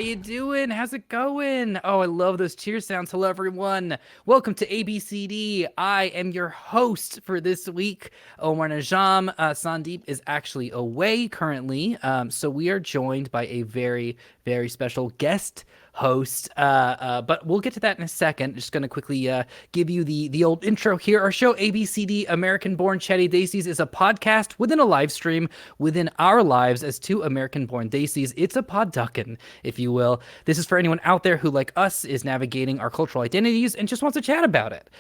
you doing? How's it going? Oh, I love those cheer sounds. Hello, everyone. Welcome to ABCD. I am your host for this week, Omar Najam. Sandeep is actually away currently, so we are joined by a very, very special guest host. But we'll get to that in a second. Just going to quickly give you the old intro here. Our show, ABCD, American Born Chatty Desis, is a podcast within a live stream within our lives as two American Born Desis. It's a podduckin, if you will. This is for anyone out there who, like us, is navigating our cultural identities and just wants to chat about it.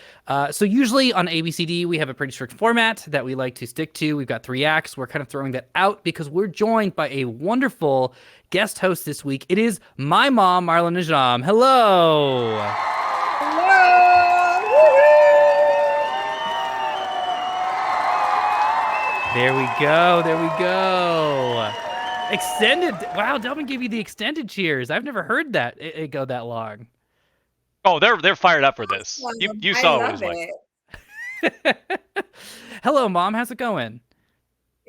So usually on ABCD, we have a pretty strict format that we like to stick to. We've got 3 acts. We're kind of throwing that out because we're joined by a wonderful guest host this week. It is my mom, Marla Najam. Hello. Hello. There we go. There we go. Extended. Wow, Delvin gave you the extended cheers. I've never heard that it go that long. Oh, they're fired up for this. You saw what it was like. Hello, Mom. How's it going?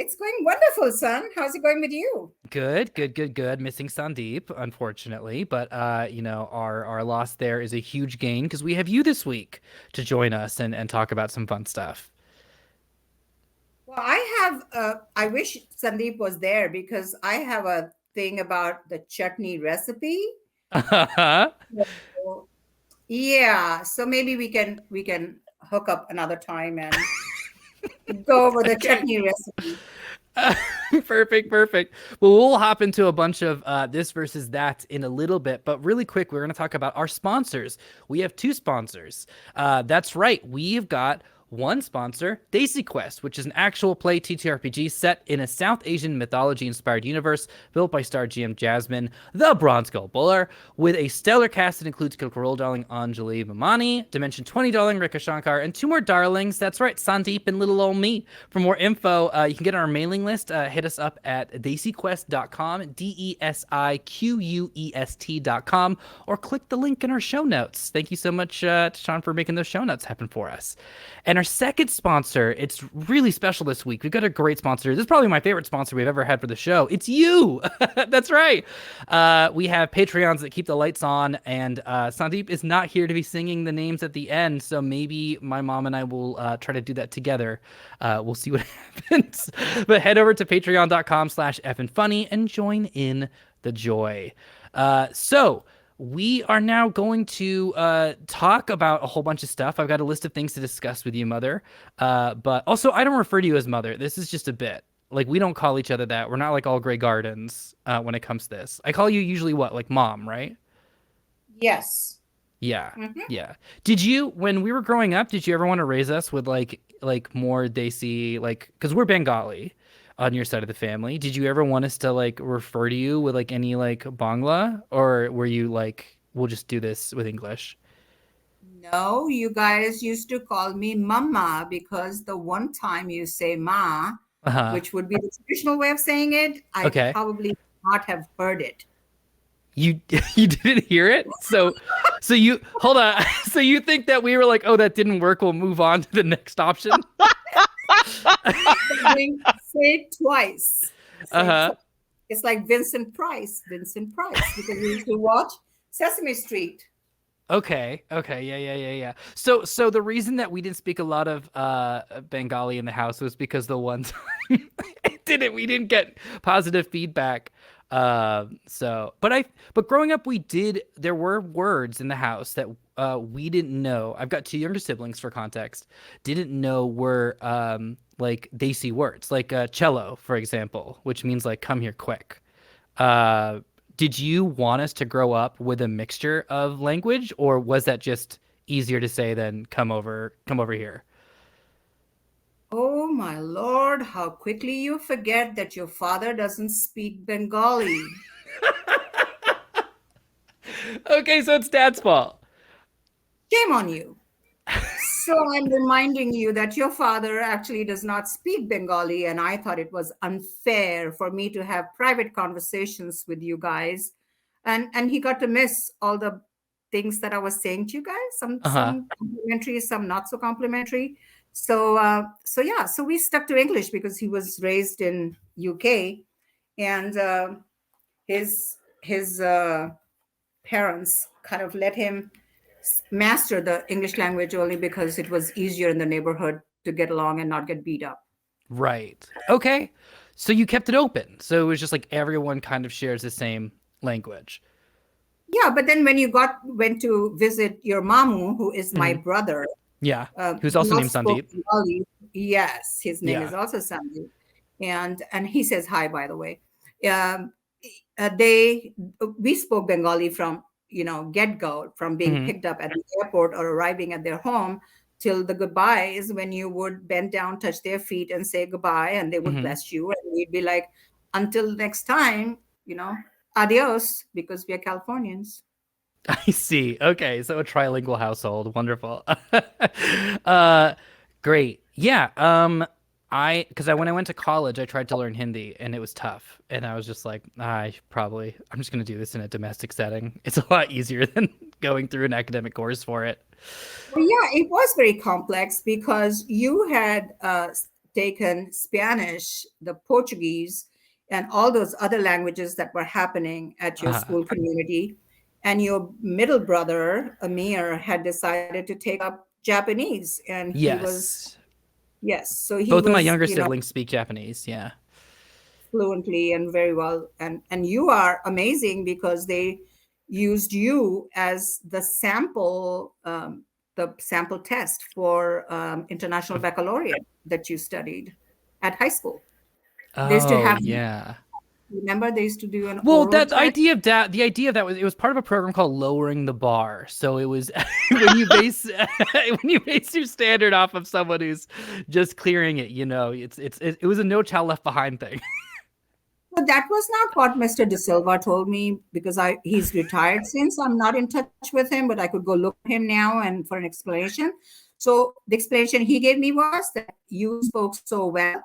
It's going wonderful, son. How's it going with you? Good. Missing Sandeep, unfortunately, but our loss there is a huge gain because we have you this week to join us and talk about some fun stuff. Well, I wish Sandeep was there because I have a thing about the chutney recipe. So, yeah, so maybe we can hook up another time and go over the chutney recipe. Perfect. Well, we'll hop into a bunch of this versus that in a little bit, but really quick, we're going to talk about our sponsors. We have 2 sponsors. That's right. We've got one sponsor, Desi Quest, which is an actual play TTRPG set in a South Asian mythology-inspired universe built by star GM Jasmine, the Bronze Skull Buller, with a stellar cast that includes Critical Role darling Anjali Mamani, Dimension 20 darling Rika Shankar, and 2 more darlings. That's right, Sandeep and little old me. For more info, you can get on our mailing list. Hit us up at desiquest.com, DESIQUEST.com, or click the link in our show notes. Thank you so much, Sean, for making those show notes happen for us. And our second sponsor, it's really special this week. We've got a great sponsor. This is probably my favorite sponsor we've ever had for the show. It's you. That's right. We have Patreons that keep the lights on, and Sandeep is not here to be singing the names at the end, so maybe my mom and I will try to do that together. We'll see what happens. But head over to patreon.com/EffinFunny and join in the joy. So we are now going to talk about a whole bunch of stuff. I've got a list of things to discuss with you, Mother. But also, I don't refer to you as Mother. This is just a bit. Like, we don't call each other that. We're not like all Grey Gardens when it comes to this. I call you usually what? Like Mom, right? Yes. Yeah. Mm-hmm. Yeah. Did you, when we were growing up, did you ever want to raise us with like more Desi, like, because we're Bengali on your side of the family? Did you ever want us to like refer to you with like any like Bangla, or were you like, we'll just do this with English? No, you guys used to call me Mama because the one time you say Ma, which would be the traditional way of saying it, I probably not have heard it. You didn't hear it? So you, hold on. So you think that we were like, oh, that didn't work, we'll move on to the next option? Say it twice. It's like Vincent Price, because we used to watch Sesame Street. Okay. Yeah. So the reason that we didn't speak a lot of Bengali in the house was because the one time we didn't get positive feedback. But growing up, there were words in the house that we didn't know. I've got 2 younger siblings, for context, didn't know were like Desi words, like cello, for example, which means like come here quick. Did you want us to grow up with a mixture of language, or was that just easier to say than come over here? Oh my Lord, how quickly you forget that your father doesn't speak Bengali. Okay, so it's Dad's fault. Shame on you. So I'm reminding you that your father actually does not speak Bengali, and I thought it was unfair for me to have private conversations with you guys. And he got to miss all the things that I was saying to you guys, some complimentary, some not so complimentary. So we stuck to English because he was raised in UK, and his parents kind of let him master the English language only because it was easier in the neighborhood to get along and not get beat up. Right. Okay. So you kept it open. So it was just like everyone kind of shares the same language. Yeah, but then when you went to visit your mamu, who is my brother, yeah, who's also named Sandeep. Yes, his name is also Sandeep, and he says hi, by the way. We spoke Bengali from get-go, from being picked up at the airport or arriving at their home till the goodbye is when you would bend down, touch their feet, and say goodbye, and they would bless you, and we'd be like, until next time, adios, because we are Californians. I see. Okay, so a trilingual household. Wonderful. Great. Yeah. Because when I went to college, I tried to learn Hindi, and it was tough. And I was just like, I'm just going to do this in a domestic setting. It's a lot easier than going through an academic course for it. Well, yeah, it was very complex because you had taken Spanish, the Portuguese, and all those other languages that were happening at your school community. And your middle brother, Amir, had decided to take up Japanese. And he was, so he both of my younger siblings speak Japanese, fluently and very well. And you are amazing because they used you as the sample test for international baccalaureate that you studied at high school. Oh, they used to have, yeah. Remember, they used to do an well, oral that test? idea of that, the idea of that was, it was part of a program called Lowering the Bar. So it was when you base your standard off of someone who's just clearing it, it was a No Child Left Behind thing. But that was not what Mr. De Silva told me, because he's retired since. I'm not in touch with him, but I could go look at him now and for an explanation. So the explanation he gave me was that you spoke so well,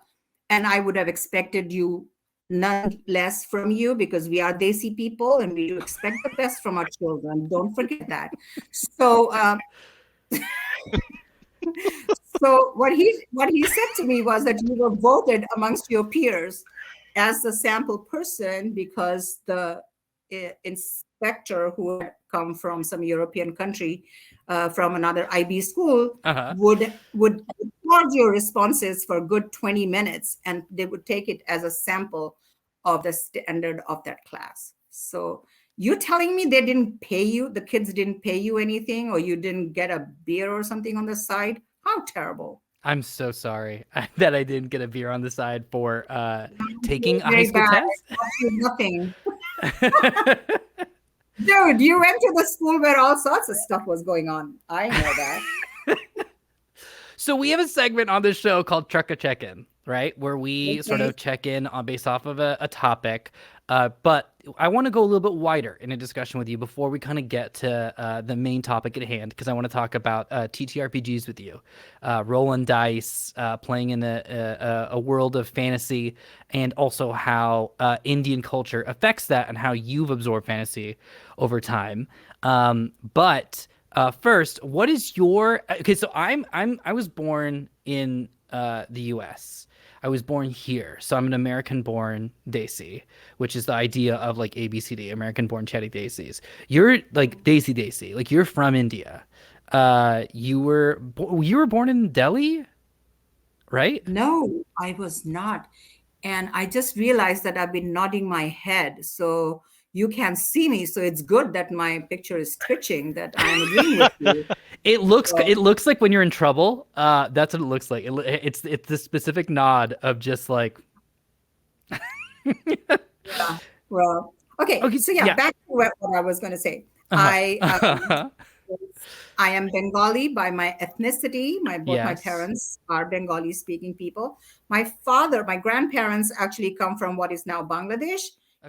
and I would have expected you none less from you, because we are Desi people and we do expect the best from our children. Don't forget that. So, so what he said to me was that you were voted amongst your peers as the sample person because the inspector who had come from some European country, from another IB school, would record your responses for a good 20 minutes, and they would take it as a sample of the standard of that class. So you're telling me they didn't pay you, the kids didn't pay you anything, or you didn't get a beer or something on the side? How terrible. I'm so sorry that I didn't get a beer on the side for taking a high school test. Nothing. Dude, you went to the school where all sorts of stuff was going on. I know that. So we have a segment on this show called Truck a Check-In, right? Where we sort of check in on based off of a topic. But I want to go a little bit wider in a discussion with you before we kind of get to the main topic at hand, because I want to talk about TTRPGs with you, rolling dice, playing in a world of fantasy, and also how Indian culture affects that and how you've absorbed fantasy over time. But first, what is your? Okay, so I was born in the U.S. I was born here, so I'm an American Born Desi, which is the idea of like ABCD, American Born Chatty Desis. You're like Desi, like you're from India. You were born in Delhi, right? No, I was not. And I just realized that I've been nodding my head, so you can't see me. So it's good that my picture is twitching, that I'm agreeing with you. It looks like when you're in trouble. That's what it looks like. It's the specific nod of just like. Yeah. Well, okay. So back to what I was going to say. I am Bengali by my ethnicity. Both my parents are Bengali-speaking people. My grandparents actually come from what is now Bangladesh,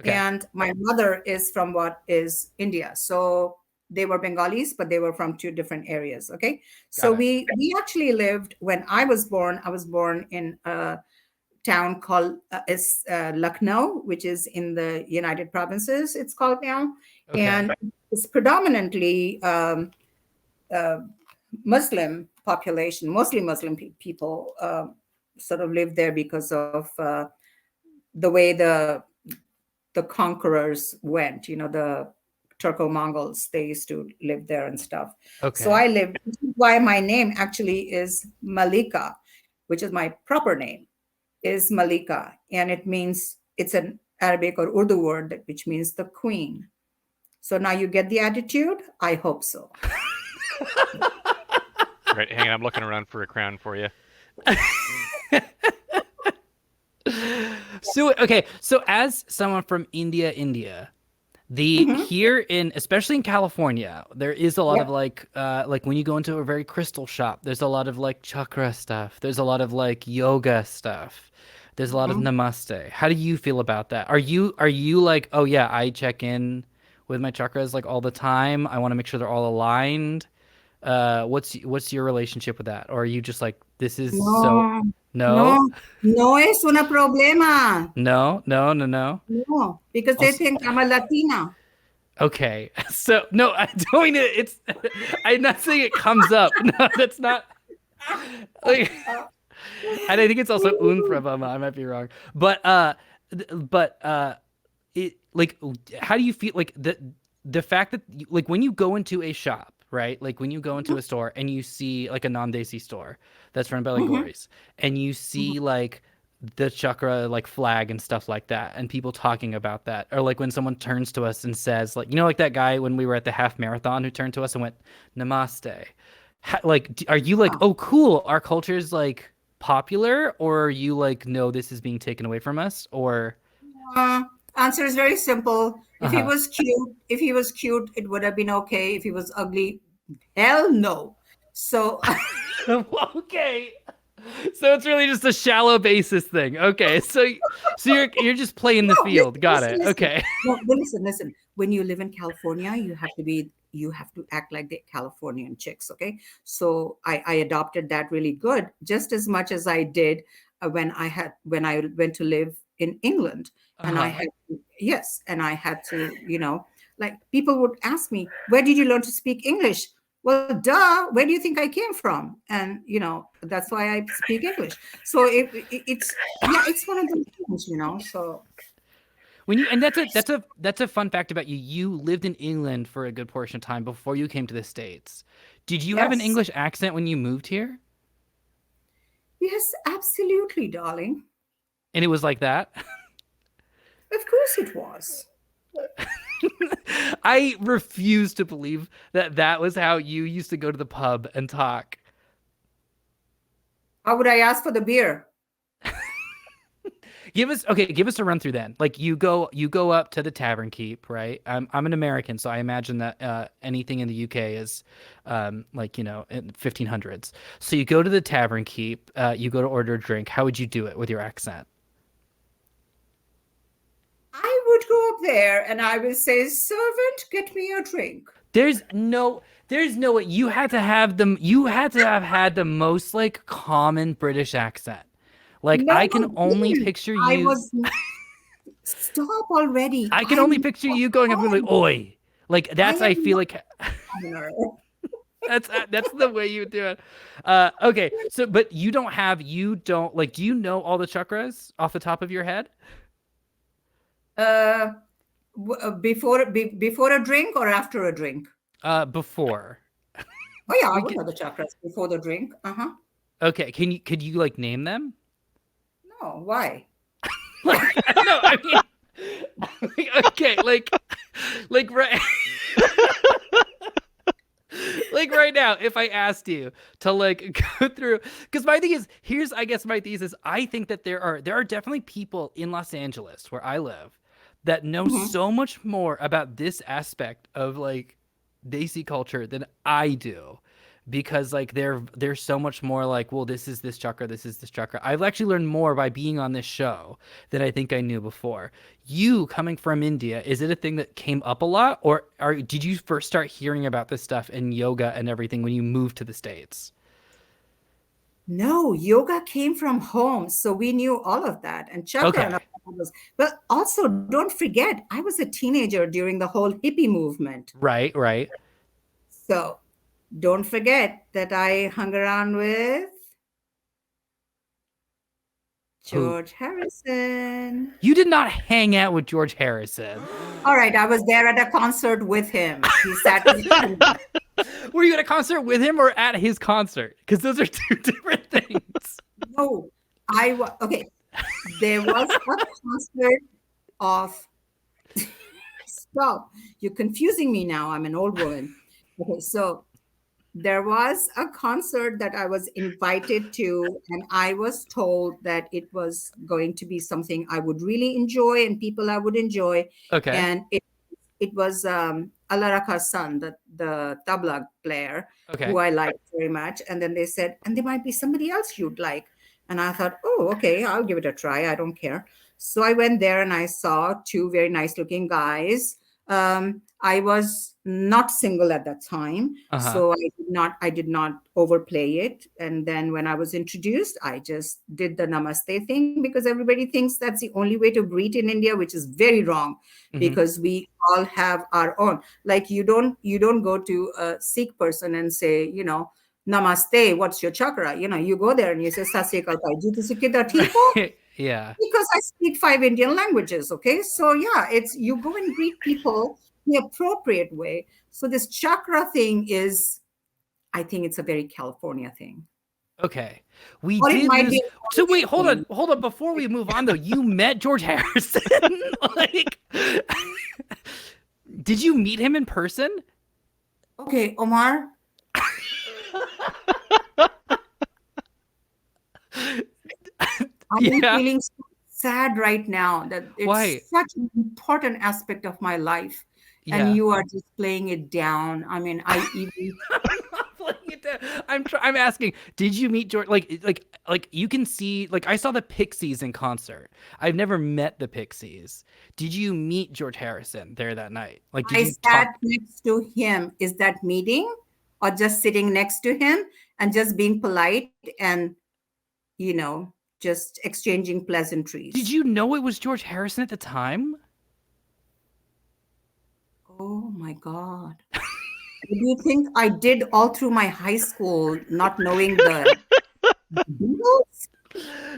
and my mother is from what is India. So they were Bengalis, but they were from two different areas. Okay, so we actually lived, when I was born in a town called Lucknow, which is in the United Provinces, it's called now, and it's predominantly Muslim population, mostly Muslim people sort of live there because of the way the conquerors went, the Turco-Mongols. They used to live there and stuff. Okay. So I lived, which is why my name actually is Malika, which is my proper name, is Malika. And it means, it's an Arabic or Urdu word, which means the queen. So now you get the attitude? I hope so. Right, hang on, I'm looking around for a crown for you. So as someone from India, here in, especially in California, there is a lot of like when you go into a very crystal shop, there's a lot of like chakra stuff. There's a lot of like yoga stuff. There's a lot of namaste. How do you feel about that? Are you like, oh yeah, I check in with my chakras like all the time. I want to make sure they're all aligned. What's your relationship with that? Or are you just like, this is no. No es una problema. No. No, because they think I'm a Latina. Okay, so no, I don't mean it. It's, I'm not saying it comes up. No, that's not. Like, and I think it's also un problema. I might be wrong, but it, like, how do you feel like the fact that like when you go into a shop, right? Like when you go into a store and you see like a non-Desi store that's run by like Goris, and you see like the chakra like flag and stuff like that, and people talking about that, or like when someone turns to us and says, like, you know, like that guy when we were at the half marathon who turned to us and went namaste. Like, are you like, oh cool, our culture is like popular, or are you like, no, this is being taken away from us? Or answer is very simple. If he was cute, it would have been okay. If he was ugly, hell no. So okay. So it's really just a shallow basis thing. Okay. So you're just playing the field. Got it. Listen. Okay. No, listen. When you live in California, you have to act like the Californian chicks. Okay. So I adopted that really good, just as much as I did when I went to live in England. And I had to, you know, like people would ask me, where did you learn to speak English? Well, duh, where do you think I came from? And, you know, that's why I speak English. So it's one of those things, you know, so. When you, and that's a fun fact about you. You lived in England for a good portion of time before you came to the States. Did you have an English accent when you moved here? Yes, absolutely, darling. And it was like that? Of course it was. I refuse to believe that was how you used to go to the pub and talk. How would I ask for the beer? Give us a run through then. Like you go up to the tavern keep, right? I'm an American, so I imagine that anything in the UK is like, you know, in 1500s. So you go to the tavern keep, you go to order a drink. How would you do it with your accent? I would go up there and I would say, servant, get me a drink. There's no way. You had to have had the most like common British accent. Like No, I can only picture you. Stop already. I can only picture you going up and like, oi. Like that's, I feel like that's the way you would do it. Okay. So, but you don't like, do you know all the chakras off the top of your head? Before a drink or after a drink? Before. Oh yeah, I would know the chakras before the drink. Okay. Could you like name them? No, why? No, I mean, okay, like right, like right now, if I asked you to like go through, because my thing is, here's, I guess my thesis. I think that there are definitely people in Los Angeles where I live that know so much more about this aspect of like Desi culture than I do. Because like they're so much more like, well, this is this chakra, this is this chakra. I've actually learned more by being on this show than I think I knew before. You coming from India, is it a thing that came up a lot, or did you first start hearing about this stuff in yoga and everything when you moved to the States? No, yoga came from home, so we knew all of that. And chakra, and but also don't forget, I was a teenager during the whole hippie movement. Right. So don't forget that I hung around with George Harrison. You did not hang out with George Harrison. All right, I was there at a concert with him. He sat next to me. Were you at a concert with him or at his concert? Because those are two different things. No, okay. There was a concert of. Stop! You're confusing me now. I'm an old woman. Okay, so there was a concert that I was invited to, and I was told that it was going to be something I would really enjoy and people I would enjoy. Okay. And it was Alaraka's son, the tabla player, who I liked very much. And then they said, and there might be somebody else you'd like. And I thought, oh, okay, I'll give it a try. I don't care. So I went there and I saw two very nice looking guys. I was not single at that time, so I did not overplay it. And then when I was introduced, I just did the namaste thing because everybody thinks that's the only way to greet in India, which is very wrong because we all have our own. Like you don't go to a Sikh person and say, namaste, what's your chakra? You go there and you say, Sat Sri Akal Bhai, ji, tusi kidhar theek ho? Yeah. Because I speak 5 Indian languages, okay? So yeah, it's you go and greet people the appropriate way. So this chakra thing is, I think it's a very California thing. Okay. We did lose. So wait, hold on. Before we move on though, you met George Harrison. Like, did you meet him in person? Okay, Omar. I'm feeling so sad right now that it's such an important aspect of my life. And you are just playing it down. I mean, I even playing it down. I'm asking, did you meet George? Like you can see, like I saw the Pixies in concert. I've never met the Pixies. Did you meet George Harrison there that night? Like I sat next to him. Is that meeting or just sitting next to him and just being polite and just exchanging pleasantries? Did you know it was George Harrison at the time? Oh my God. Do you think I did all through my high school not knowing the Beatles?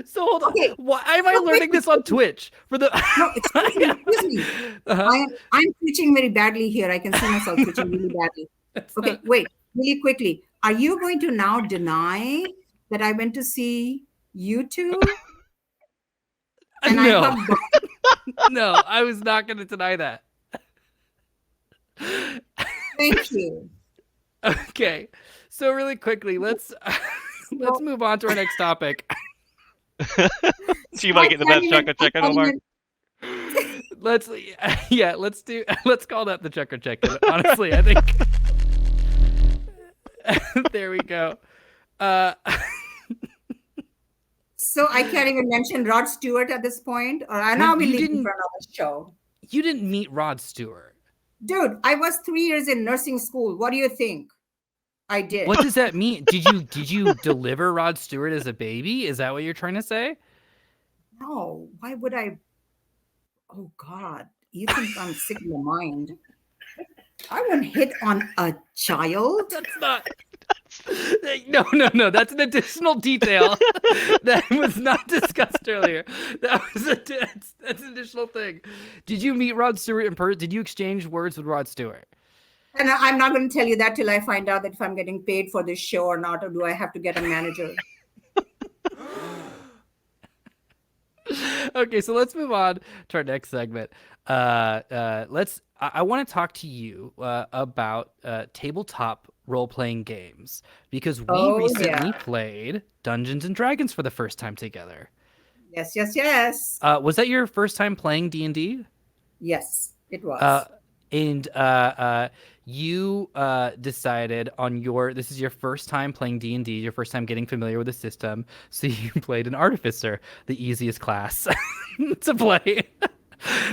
So hold on. Okay. Why am I learning this on Twitch? No, excuse me. I'm preaching very badly here. I can see myself preaching really badly. Wait, really quickly. Are you going to now deny that I went to see you two? No. No, I was not going to deny that. Thank you. Okay, so really quickly, let's move on to our next topic. So you might get the best chakra check-in, Omar. Let's call that the chakra check-in. Honestly, I think there we go. So I can't even mention Rod Stewart at this point, or I now be leaving for another show. You didn't meet Rod Stewart. Dude, I was 3 years in nursing school. What do you think? I did. What does that mean? Did you deliver Rod Stewart as a baby? Is that what you're trying to say? No. Why would I? Oh God, you think I'm sick in the mind? I wouldn't hit on a child. That's not. No. That's an additional detail that was not discussed earlier. That's an additional thing. Did you meet Rod Stewart in person? Did you exchange words with Rod Stewart? And I'm not going to tell you that till I find out that if I'm getting paid for this show or not, or do I have to get a manager? Okay, so let's move on to our next segment. I want to talk to you about tabletop role-playing games because we recently played Dungeons and Dragons for the first time together. Yes. Was that your first time playing D&D? Yes, it was. And you decided this is your first time playing D&D, your first time getting familiar with the system, so you played an artificer, the easiest class to play,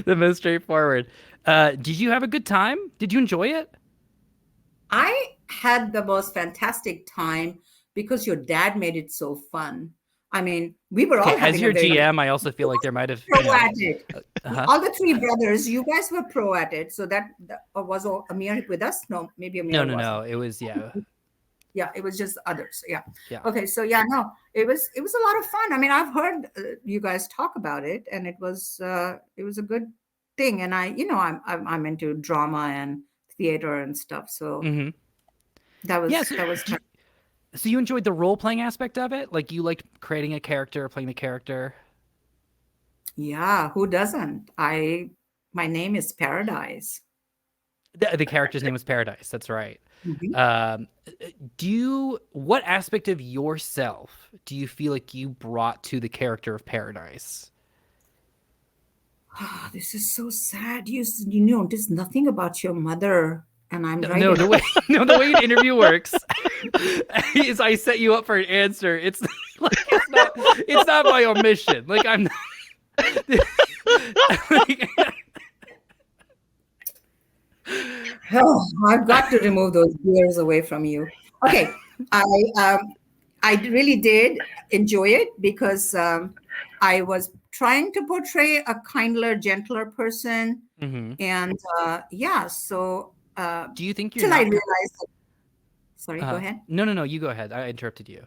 the most straightforward. Did you have a good time? Did you enjoy it? I had the most fantastic time because your dad made it so fun. I mean, we were all as your GM. I also feel like there might have pro at it. All the three brothers, you guys were pro at it. So that was Amir with us. No, maybe Amir. No. It was Yeah, it was just others. Yeah. Yeah. Okay. So yeah, no, it was a lot of fun. I mean, I've heard you guys talk about it, and it was a good thing. And I'm into drama and theater and stuff. So Mm-hmm. that was Yeah. So you enjoyed the role playing aspect of it? Like you liked creating a character, playing the character? Yeah, who doesn't? My name is Paradise. The character's name was Paradise. That's right. Mhm. What aspect of yourself do you feel like you brought to the character of Paradise? Oh, this is so sad. You know, there's nothing about your mother, and I'm No, writing. the way the way an interview works is I set you up for an answer. It's like it's not by omission. Like I'm like, Oh, I've got to remove those gears away from you. Okay, I really did enjoy it because I was trying to portray a kinder, gentler person, mhm. and yeah. So Do you think you're till I not? realized. Sorry, go ahead. No. You go ahead. I interrupted you.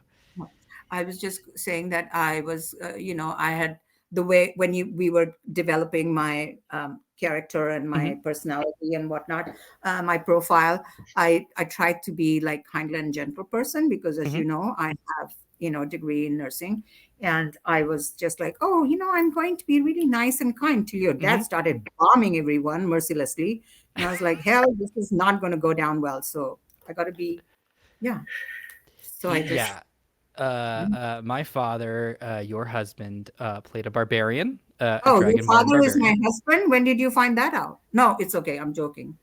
I was just saying that I was, I had the way when we were developing my character and my Mhm. personality and whatnot, my profile, I tried to be like kind and gentle person because, as Mhm. you know, I have degree in nursing, and I was just like, oh, I'm going to be really nice and kind till your dad Mhm. started bombing everyone mercilessly, and I was like, hell, this is not going to go down well. So I got to be, yeah. So I just. Yeah. My father, your husband, played a barbarian, a Oh, your dragonborn father is my barbarian. husband? When did you find that out? No, it's okay. I'm joking.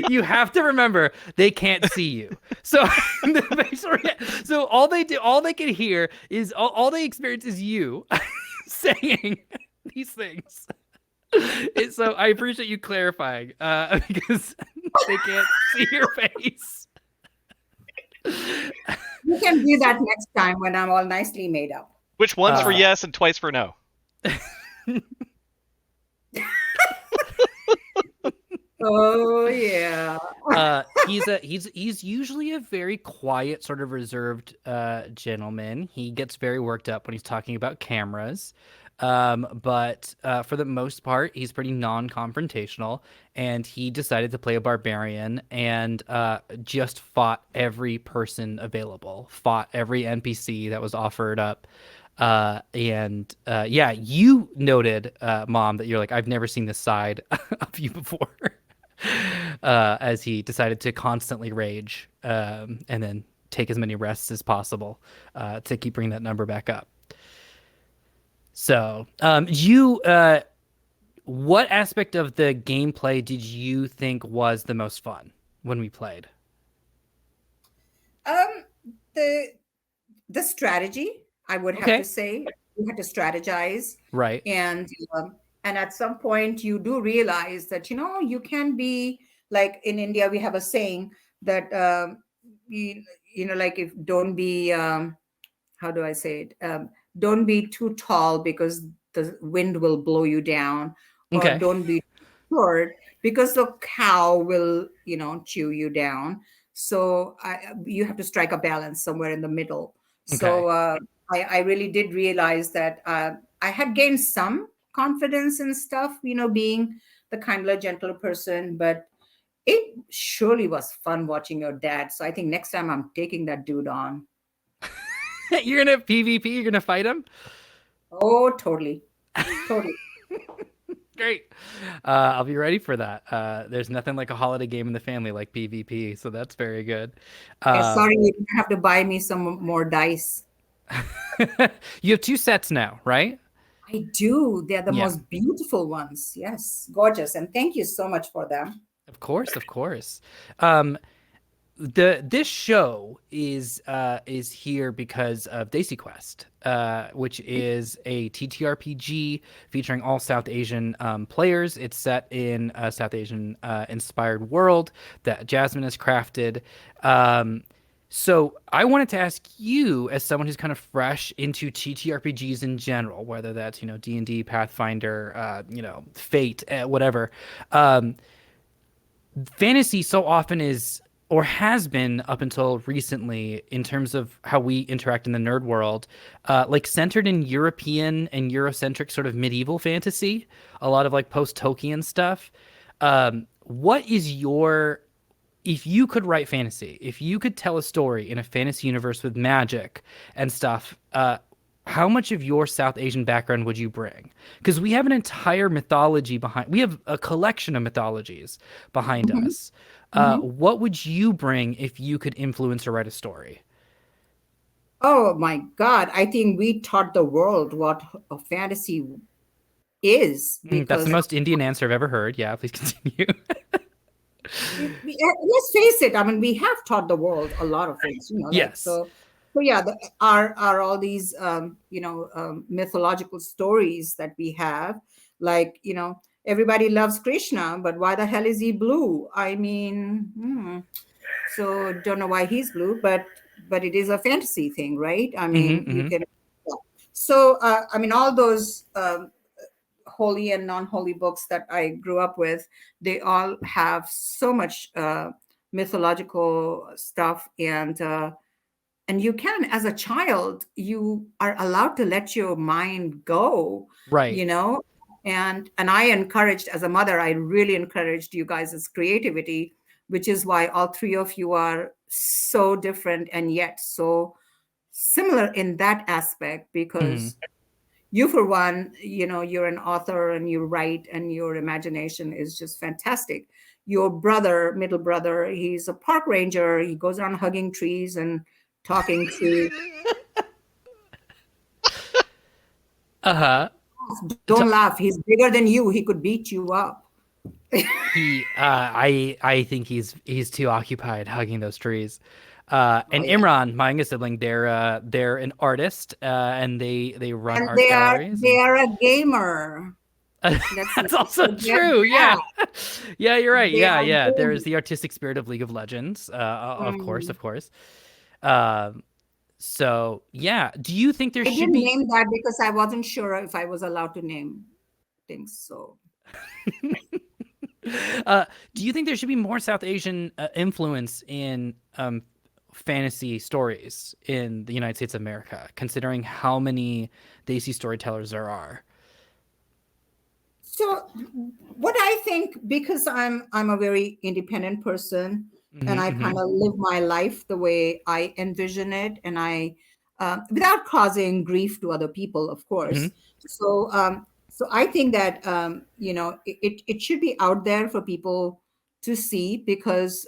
You have to remember they can't see you. So so all they can hear is all they experience is you saying these things. So I appreciate you clarifying because they can't see your face. You can do that next time when I'm all nicely made up. Which once for Uh, yes and twice for no? Oh yeah. He's usually a very quiet, sort of reserved gentleman. He gets very worked up when he's talking about cameras. But for the most part, he's pretty non-confrontational, and he decided to play a barbarian and just fought every person available, fought every NPC that was offered up. Yeah, you noted, Mom, that you're like, I've never seen this side of you before. As he decided to constantly rage and then take as many rests as possible to keep bringing that number back up. So, what aspect of the gameplay did you think was the most fun when we played? Um, the strategy, I would have to Okay, say, you had to strategize, right. and and at some point you do realize that you can be like in India we have a saying that like if don't be how do I say it? Don't be too tall because the wind will blow you down, or Okay, don't be too short because the cow will, chew you down. So you have to strike a balance somewhere in the middle. okay. So I really did realize that I had gained some confidence and stuff, being the kinder, gentler person, but it surely was fun watching your dad. So I think next time I'm taking that dude on. You're gonna PvP. You're gonna fight him. Oh, totally. Totally. Great. I'll be ready for that. There's nothing like a holiday game in the family like PvP, so that's very good. Sorry, you have to buy me some more dice. You have two sets now, right? I do. They're the Yeah, most beautiful ones. Yes, gorgeous. And thank you so much for them. of course, of course. This show is here because of Desi Quest, which is a TTRPG featuring all South Asian players. It's set in a South Asian inspired world that Jasmine has crafted. So I wanted to ask you, as someone who's kind of fresh into TTRPGs in general, whether that's D&D, Pathfinder, Fate, whatever. Fantasy so often is or has been up until recently in terms of how we interact in the nerd world, like centered in European and Eurocentric sort of medieval fantasy, a lot of like post-Tolkien stuff. What is your, if you could write fantasy, if you could tell a story in a fantasy universe with magic and stuff, how much of your South Asian background would you bring? Because we have an entire mythology behind, we have a collection of mythologies behind us. What would you bring if you could influence or write a story? Oh my God. I think we taught the world what a fantasy is, That's the because most Indian answer I've ever heard. Yeah, please continue. let's face it, I mean, we have taught the world a lot of things, like, Yes. so yeah, are all these mythological stories that we have, like, everybody loves Krishna, but why the hell is he blue? I mean, so don't know why he's blue, but it is a fantasy thing, right? I mean, you can. Yeah. So I mean, all those holy and non-holy books that I grew up with, they all have so much mythological stuff, and you can, as a child, you are allowed to let your mind go, Right. and I encouraged, as a mother, I really encouraged you guys' creativity, which is why all three of you are so different and yet so similar in that aspect, because you, for one, you're an author and you write and your imagination is just fantastic. Your brother, middle brother, he's a park ranger. He goes around hugging trees and talking to. Don't laugh. He's bigger than you. He could beat you up. I think he's too occupied hugging those trees. And Imran, my younger sibling, they're an artist, and they run And art galleries. They are a gamer. That's also true. Yeah. Yeah, you're right. Yeah. There's the artistic spirit of League of Legends. Of course. So yeah, do you think there I should didn't be name that because I wasn't sure if I was allowed to name things. So do you think there should be more South Asian influence in fantasy stories in the United States of America, considering how many Desi storytellers there are? So what I think, because I'm a very independent person, and I kind of live my life the way I envision it, and I without causing grief to other people, of course. So so I think that it should be out there for people to see, because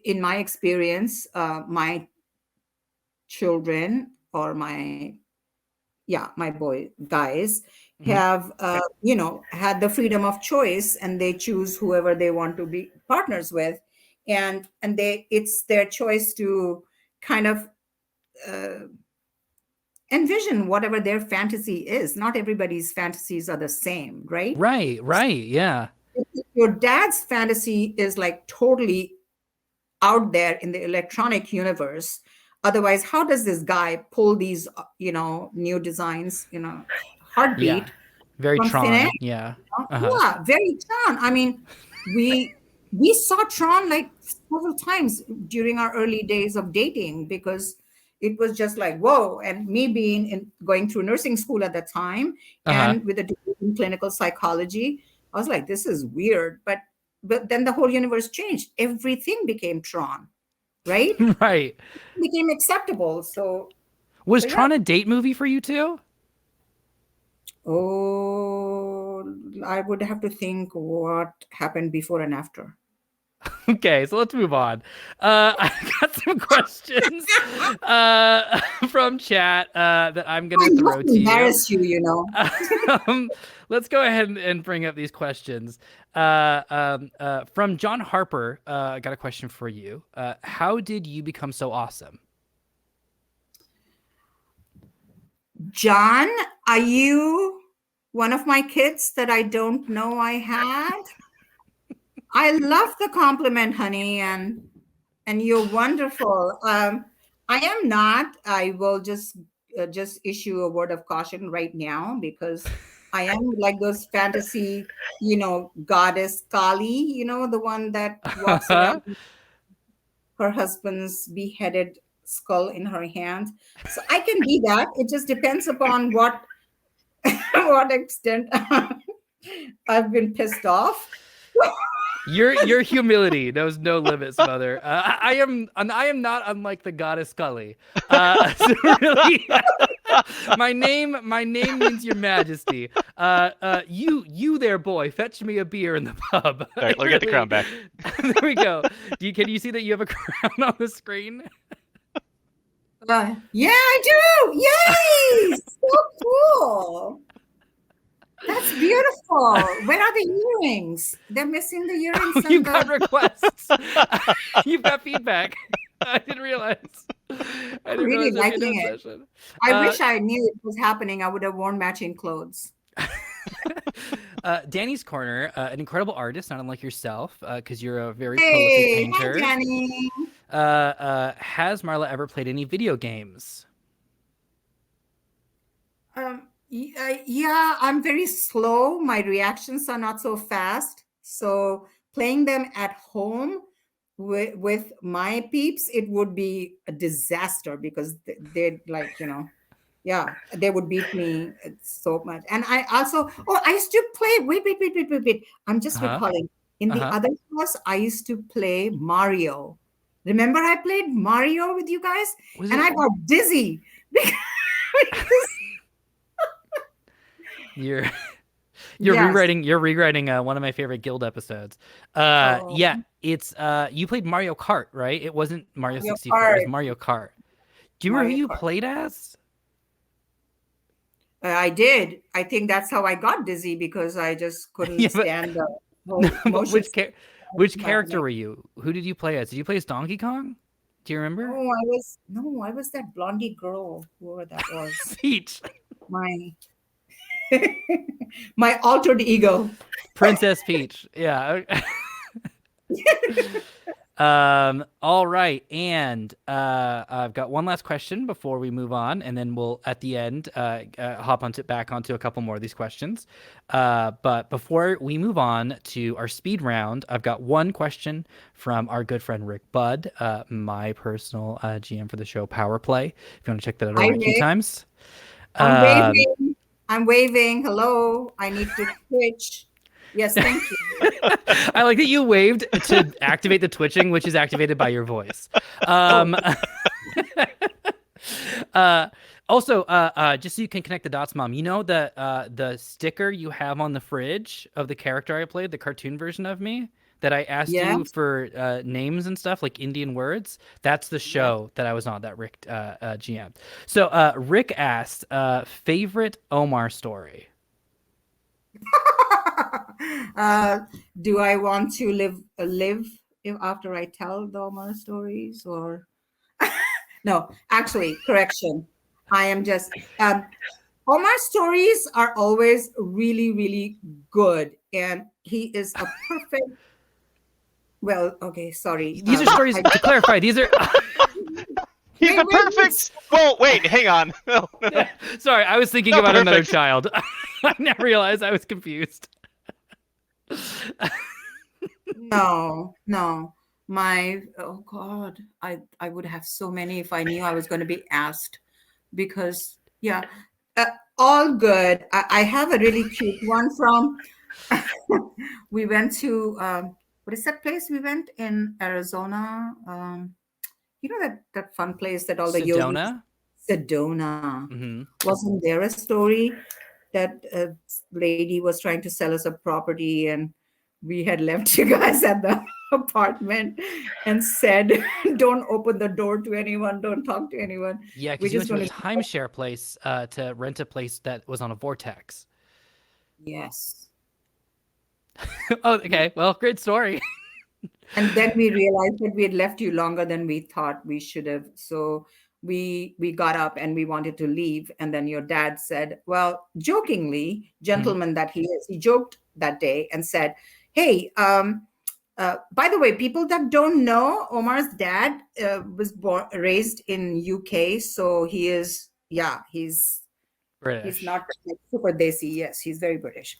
in my experience, my children, or my boy guys, have had the freedom of choice, and they choose whoever they want to be partners with, and it's their choice to kind of envision whatever their fantasy is. Not everybody's fantasies are the same, right? Right, yeah. If your dad's fantasy is like totally out there in the electronic universe, otherwise how does this guy pull these new designs, heartbeat? Yeah. Very from Tron. thin air, Yeah. Yeah, very Tron. I mean, we saw Tron like several times during our early days of dating, because it was just like, whoa. And me going through nursing school at the time, and with a degree in clinical psychology, I was like, this is weird. But then the whole universe changed. Everything became Tron, right? Right. It became acceptable. So was Tron a date movie for you too? Oh, I would have to think what happened before and after. Okay, so let's move on. I got some questions from chat that I'm going to throw to you. Embarrass you, Let's go ahead and bring up these questions. From John Harper, I got a question for you. How did you become so awesome? John, are you one of my kids that I don't know I had? I love the compliment, honey, and you're wonderful. I am not. I will just issue a word of caution right now, because I am like those fantasy, goddess Kali, the one that walks around her husband's beheaded skull in her hand. So I can be that. It just depends upon what what extent I've been pissed off. Your humility knows no limits, mother. I am not unlike the goddess Scully. So really, my name means your majesty. You there, boy, fetch me a beer in the pub. All right, let me get the crown back. There we go. Can you see that you have a crown on the screen? Yeah, I do. Yay! So cool. That's beautiful. Where are the earrings? They're missing the earrings. Oh, you got requests. You've got feedback. I didn't realize. I'm really liking it. I wish I knew it was happening. I would have worn matching clothes. Danny's Corner, an incredible artist, not unlike yourself, because you're a very prolific painter. Hi, Danny. Has Marla ever played any video games? Yeah, I'm very slow. My reactions are not so fast. So playing them at home with my peeps, it would be a disaster because they'd like, yeah, they would beat me so much. And I used to play, wait. I'm just recalling. In the other house, I used to play Mario. Remember I played Mario with you guys? I got dizzy because You're rewriting one of my favorite Guild episodes. Yeah, it's you played Mario Kart, right? It wasn't Mario 64, it was Mario Kart. Do you remember who you played as? I did. I think that's how I got dizzy because I just couldn't stand the whole motion. Which character were you? Who did you play as? Did you play as Donkey Kong? Do you remember? I was that blondie girl, whoever that was. Peach. My altered ego. Princess Peach. Yeah. All right. And I've got one last question before we move on, and then we'll at the end hop back onto a couple more of these questions. But before we move on to our speed round, I've got one question from our good friend Rick Budd, my personal GM for the show Power Play. If you want to check that out a few times. I'm waving. Hello. I need to Twitch. Yes, thank you. I like that you waved to activate the twitching, which is activated by your voice. Also, just so you can connect the dots, Mom, you know the sticker you have on the fridge of the character I played, the cartoon version of me, that I asked you for names and stuff, like Indian words? That's the show that I was on, that Rick GM. So Rick asked, favorite Omar story? Do I want to live after I tell the Omar stories, or no? Actually, correction. I am just Omar stories are always really, really good, and he is a perfect. Well, okay, sorry. These are stories. To clarify, these are. He's the perfect. Well, wait, hang on. Sorry, I was thinking about another child. I never realized I was confused. No. Oh God, I would have so many if I knew I was going to be asked, because all good. I have a really cute one from. We went to what is that place we went in Arizona? You know that fun place that all the Sedona? Sedona. Mm-hmm. Wasn't there a story that a lady was trying to sell us a property, and we had left you guys at the apartment and said, don't open the door to anyone, don't talk to anyone. Yeah, because you went to a timeshare place to rent a place that was on a vortex. Yes. Oh, okay. Well, great story. And then we realized that we had left you longer than we thought we should have. So we got up and we wanted to leave. And then your dad said, well, jokingly, gentleman that he is, he joked that day and said, hey, by the way, people that don't know, Omar's dad was raised in UK. So he is, he's British. He's not like super Desi. Yes, he's very British.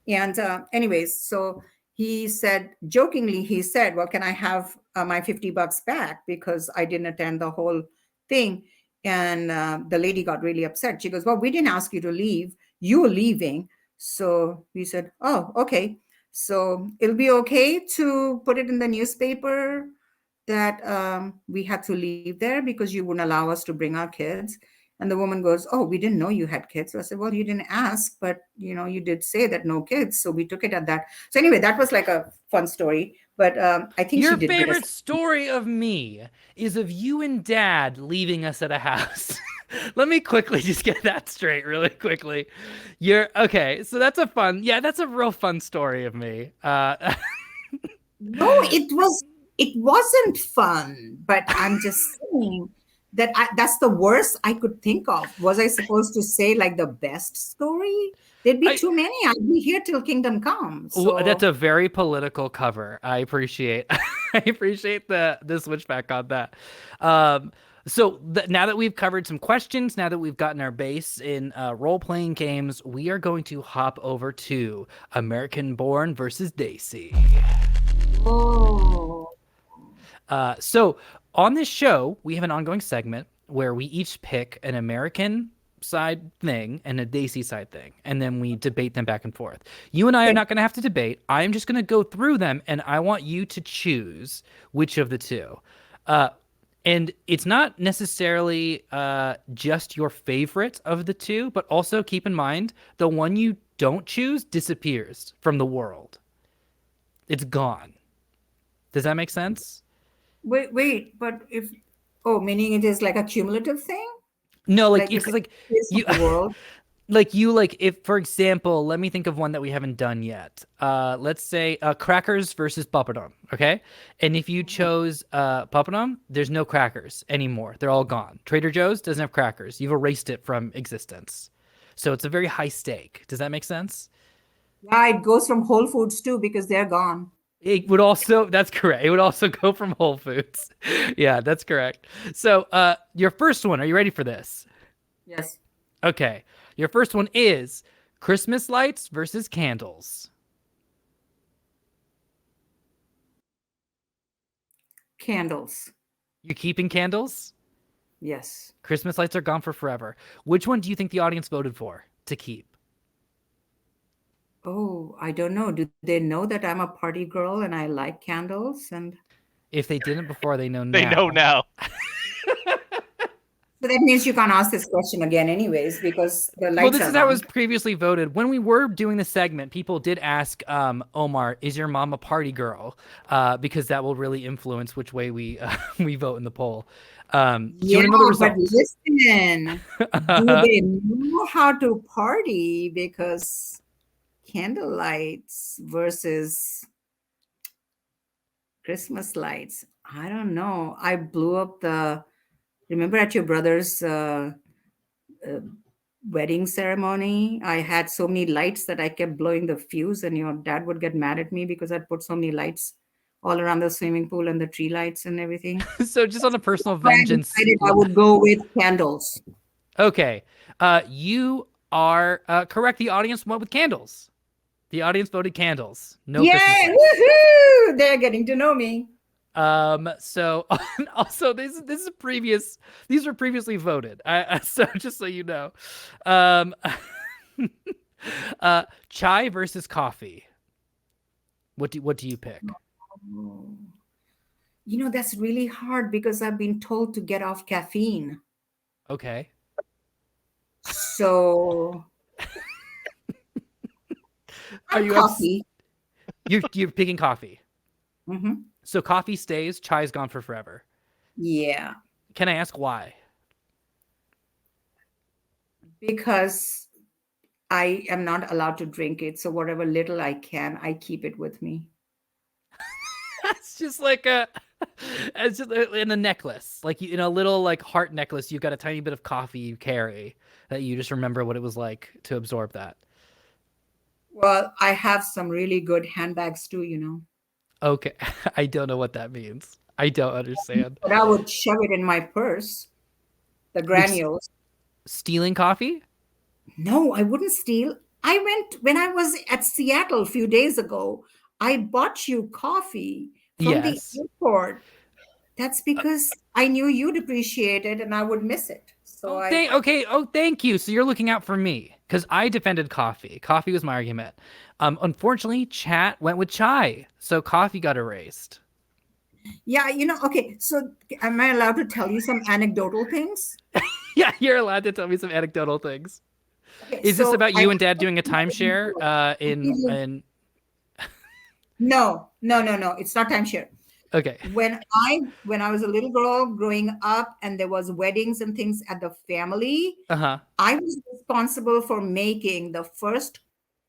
And anyways, so he said, jokingly, he said, well, can I have my $50 back because I didn't attend the whole thing? And the lady got really upset. She goes, well, we didn't ask you to leave. You were leaving. So we said, oh, okay. So it'll be okay to put it in the newspaper that we had to leave there because you wouldn't allow us to bring our kids. And the woman goes, oh, we didn't know you had kids. So I said, well, you didn't ask, but you did say that no kids. So we took it at that. So anyway, that was like a fun story. But I think your she did favorite story of me is of you and Dad leaving us at a house. Let me quickly just get that straight really quickly. You're okay. So that's a real fun story of me. No, it wasn't fun, but I'm just saying that that's the worst I could think of. Was I supposed to say like the best story? There'd be too many. I'd be here till kingdom comes. So. That's a very political cover. I appreciate the switchback on that. So now that we've covered some questions, now that we've gotten our base in role-playing games, we are going to hop over to American Born versus Desi. Oh. So on this show, we have an ongoing segment where we each pick an American side thing and a Desi side thing, and then we debate them back and forth. You and I are not going to have to debate. I'm just going to go through them, and I want you to choose which of the two. And it's not necessarily just your favorite of the two, but also keep in mind the one you don't choose disappears from the world. It's gone. Does that make sense? Wait, but meaning it is like a cumulative thing? No, like it's like you world. If, for example, let me think of one that we haven't done yet. Let's say crackers versus papadum, okay? And if you chose papadum, there's no crackers anymore. They're all gone. Trader Joe's doesn't have crackers. You've erased it from existence. So it's a very high stake. Does that make sense? Yeah, it goes from Whole Foods too because they're gone. That's correct. It would also go from Whole Foods. Yeah, that's correct. So your first one, are you ready for this? Yes. Okay. Your first one is Christmas lights versus candles. Candles. You're keeping candles? Yes. Christmas lights are gone for forever. Which one do you think the audience voted for to keep? Oh, I don't know. Do they know that I'm a party girl and I like candles? And if they didn't before, they know now. They know now. So that means you can't ask this question again anyways, because the lights Well, this are is how it gone. was previously voted. When we were doing the segment, people did ask Omar, is your mom a party girl? Because that will really influence which way we vote in the poll. But listen, do they know how to party? Because candle lights versus Christmas lights. I don't know. I blew up remember at your brother's wedding ceremony, I had so many lights that I kept blowing the fuse, and your dad would get mad at me because I'd put so many lights all around the swimming pool and the tree lights and everything. So just on a personal vengeance. I would go with candles. Okay. You are correct. The audience went with candles. The audience voted candles. No. Yay! Woohoo! They're getting to know me. So also these were previously voted. So just so you know, chai versus coffee. What do you pick? That's really hard because I've been told to get off caffeine. Okay. So are you coffee? You're picking coffee. Mm-hmm. So coffee stays, chai's gone for forever. Yeah. Can I ask why? Because I am not allowed to drink it. So whatever little I can, I keep it with me. It's just like it's just in a necklace, like in a little like heart necklace. You've got a tiny bit of coffee you carry that you just remember what it was like to absorb that. Well, I have some really good handbags too, Okay. I don't know what that means. I don't understand. But I would shove it in my purse, the granules. Stealing coffee? No, I wouldn't steal. When I was at Seattle a few days ago, I bought you coffee from the Yes. airport. That's because I knew you'd appreciate it and I would miss it. So Thank you. So you're looking out for me because I defended coffee. Coffee was my argument. Unfortunately, chat went with chai, so coffee got erased. yeah, okay. So am I allowed to tell you some anecdotal things? Yeah, you're allowed to tell me some anecdotal things. Okay, Is this so about you and Dad doing a timeshare? In No. It's not timeshare. Okay. When I was a little girl growing up and there was weddings and things at the family, I was responsible for making the first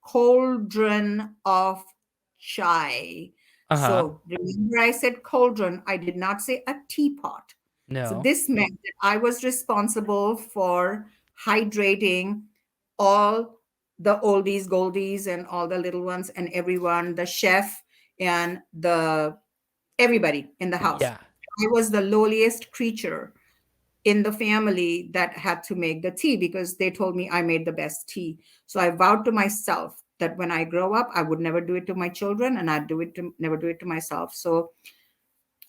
cauldron of chai. So remember I said cauldron, I did not say a teapot. So No. this meant that I was responsible for hydrating all the oldies, goldies, and all the little ones and everyone, the chef and everybody in the house. Yeah. I was the lowliest creature in the family that had to make the tea because they told me I made the best tea. So I vowed to myself that when I grow up, I would never do it to my children and I'd never do it to myself. So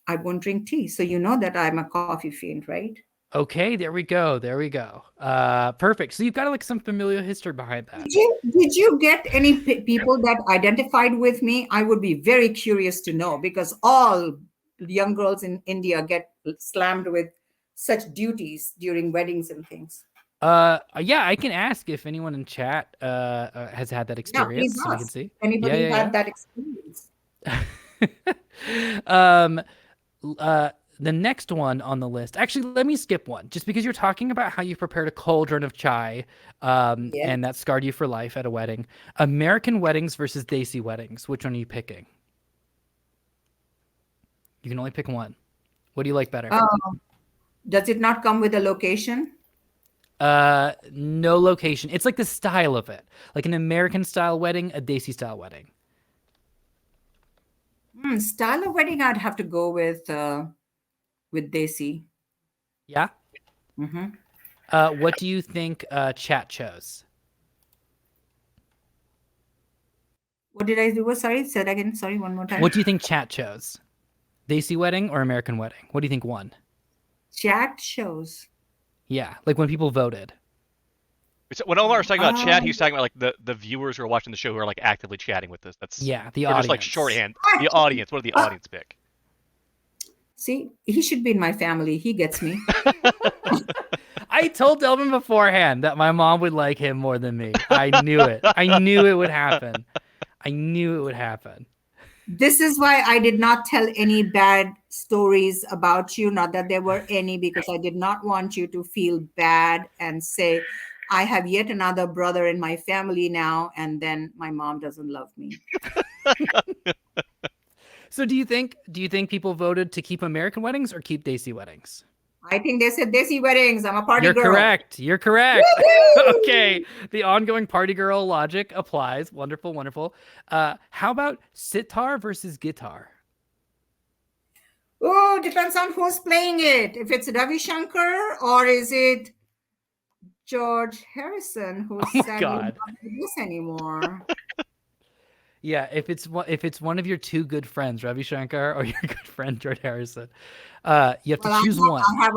I won't drink tea. So you know that I'm a coffee fiend, right? Okay, there we go. Perfect. So you've got like some familial history behind that. Did you get any people that identified with me? I would be very curious to know because all young girls in India get slammed with such duties during weddings and things. Yeah, I can ask if anyone in chat has had that experience, please so we ask. can see. Anybody had that experience? The next one on the list. Actually, let me skip one, just because you're talking about how you prepared a cauldron of chai, and that scarred you for life at a wedding. American weddings versus Desi weddings. Which one are you picking? You can only pick one. What do you like better? Does it not come with a location? No location. It's like the style of it, like an American style wedding, a Desi style wedding. Style of wedding, I'd have to go with Desi. Yeah. What do you think chat chose? What did I do? Sorry, say that again. Sorry, one more time. What do you think chat chose? Desi wedding or American wedding? What do you think won? Chat shows. Yeah, like when people voted. So when Omar was talking about chat, he was talking about like the viewers who are watching the show who are like actively chatting with us. That's the audience. Just like shorthand. The audience. What did the audience pick? See, he should be in my family. He gets me. I told Delvin beforehand that my mom would like him more than me. I knew it. I knew it would happen. This is why I did not tell any bad stories about you. Not that there were any, because I did not want you to feel bad and say, I have yet another brother in my family now, and then my mom doesn't love me. So do you think people voted to keep American weddings or keep Desi weddings? I think they said Desi weddings. I'm a party girl. You're correct. Okay. The ongoing party girl logic applies. Wonderful, wonderful. How about sitar versus guitar? Oh, depends on who's playing it. If it's Ravi Shankar or is it George Harrison, who's sadly not with us anymore. Yeah, if it's one of your two good friends, Ravi Shankar, or your good friend George Harrison, you have to choose one. I have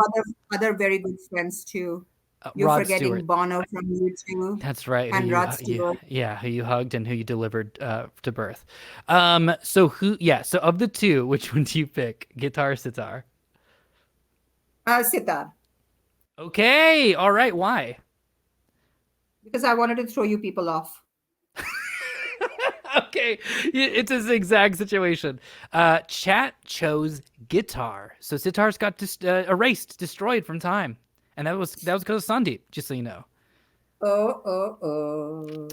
other very good friends too. You're Rod forgetting Stewart. Bono from YouTube. That's right. And Rod Stewart. Who you hugged and who you delivered to birth. So of the two, which one do you pick? Guitar or sitar? Sitar. Okay. All right. Why? Because I wanted to throw you people off. Okay, it's a zigzag situation. Chat chose guitar, so sitar's got destroyed from time, and that was because of Sandeep. Just so you know. Oh.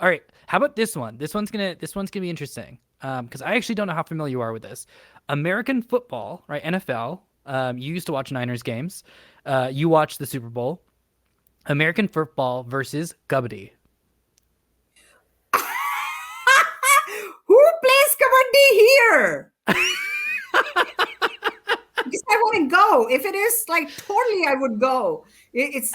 All right, how about this one? This one's gonna be interesting because I actually don't know how familiar you are with this. American football, right? NFL. You used to watch Niners games. You watched the Super Bowl. American football versus Kabaddi. Who plays kabaddi here? Because I want to go. If it is like totally, I would go. It's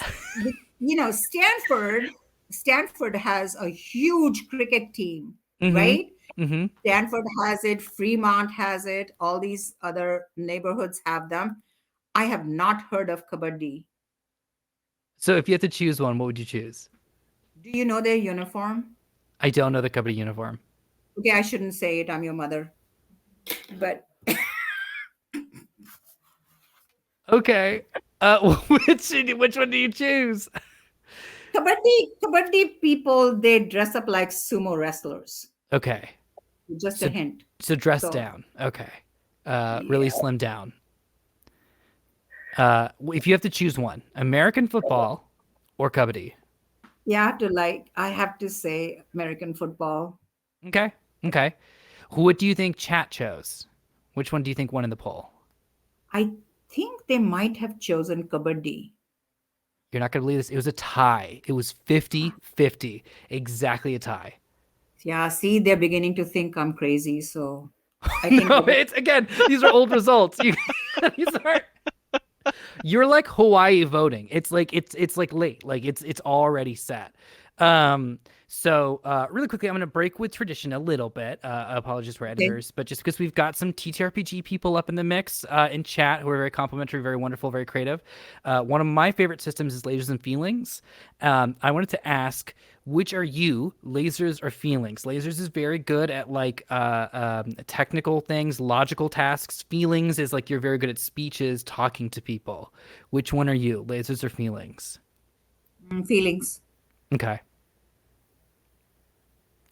Stanford has a huge cricket team, right? Mm-hmm. Stanford has it, Fremont has it, all these other neighborhoods have them. I have not heard of kabaddi. So if you had to choose one, what would you choose? Do you know their uniform? I don't know the kabaddi uniform. Okay, I shouldn't say it. I'm your mother. But Okay. Which one do you choose? kabaddi people, they dress up like sumo wrestlers. Okay. Just a hint. So dress So, down. Okay. Really yeah. slim down. If you have to choose one, American football or kabaddi. Yeah, I have to say American football. Okay. Okay. What do you think chat chose? Which one do you think won in the poll? I think they might have chosen kabaddi. You're not going to believe this. It was a tie. It was 50-50. Exactly a tie. Yeah, see, they're beginning to think I'm crazy. So I think No, it's again, these are old results. These are you're like Hawaii voting. It's like late. Like it's already set. So really quickly, I'm gonna break with tradition a little bit. Apologies for editors, but just because we've got some TTRPG people up in the mix in chat who are very complimentary, very wonderful, very creative. One of my favorite systems is Lasers and Feelings. I wanted to ask, which are you, lasers or feelings? Lasers is very good at like technical things, logical tasks. Feelings is like you're very good at speeches, talking to people. Which one are you, lasers or feelings? feelings. Okay.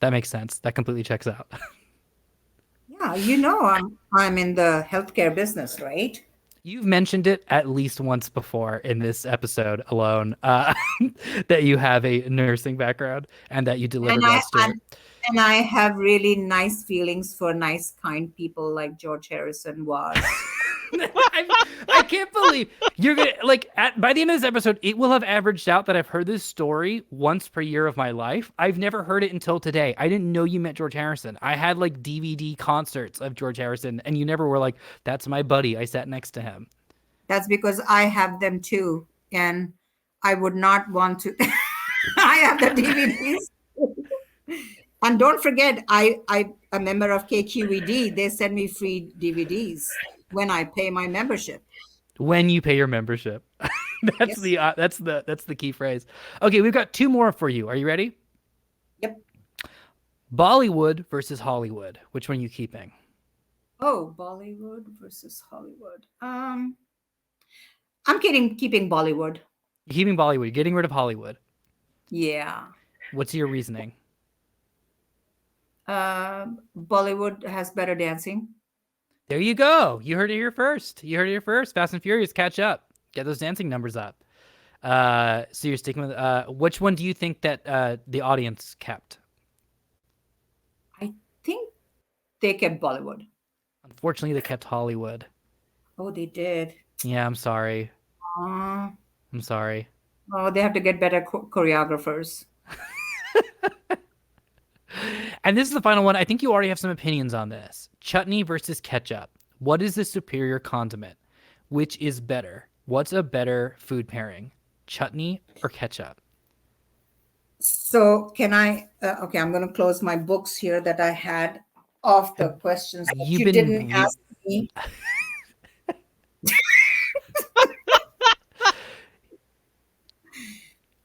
That makes sense. That completely checks out. Yeah, I'm in the healthcare business, right? You've mentioned it at least once before in this episode alone, that you have a nursing background and that you delivered Rod Stewart. And I have really nice feelings for nice, kind people like George Harrison was. I can't believe you're gonna by the end of this episode, it will have averaged out that I've heard this story once per year of my life. I've never heard it until today. I didn't know you met George Harrison. I had like DVD concerts of George Harrison, and you never were like, "That's my buddy. I sat next to him." That's because I have them too, and I would not want to. I have the DVDs. And don't forget, I'm a member of KQED. They send me free DVDs when I pay my membership. When you pay your membership, that's yes. That's the key phrase. Okay, we've got two more for you. Are you ready? Yep. Bollywood versus Hollywood. Which one are you keeping? Oh, Bollywood versus Hollywood. I'm keeping Bollywood. You're keeping Bollywood. You're getting rid of Hollywood. Yeah. What's your reasoning? Bollywood has better dancing. There you go. You heard it here first. Fast and Furious, catch up. Get those dancing numbers up. So you're sticking with which one do you think that the audience kept? I think they kept Bollywood. Unfortunately, they kept Hollywood. Oh, they did. Yeah, I'm sorry. I'm sorry. Oh, they have to get better choreographers. And this is the final one. I think you already have some opinions on this. Chutney versus ketchup. What is the superior condiment? Which is better? What's a better food pairing? Chutney or ketchup? So can I, okay, I'm going to close my books here that I had of the questions that you didn't ask me.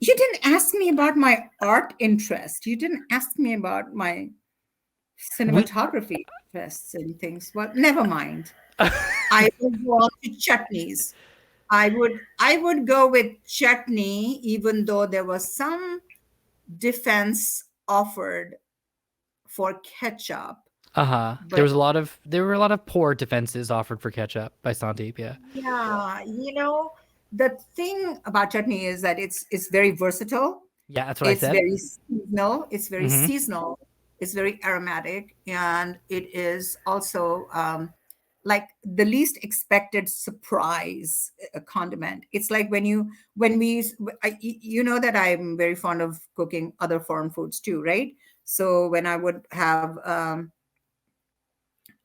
You didn't ask me about my art interest. You didn't ask me about my cinematography interests and things. Well, never mind. I would go on to chutneys. I would go with chutney, even though there was some defense offered for ketchup. There were a lot of poor defenses offered for ketchup by Sandeep. Yeah. Yeah, the thing about chutney is that it's very versatile. Yeah, that's what I said. Very seasonal. It's very seasonal. It's very aromatic, and it is also like the least expected surprise condiment. It's like when you know that I'm very fond of cooking other foreign foods too, right? So when I would have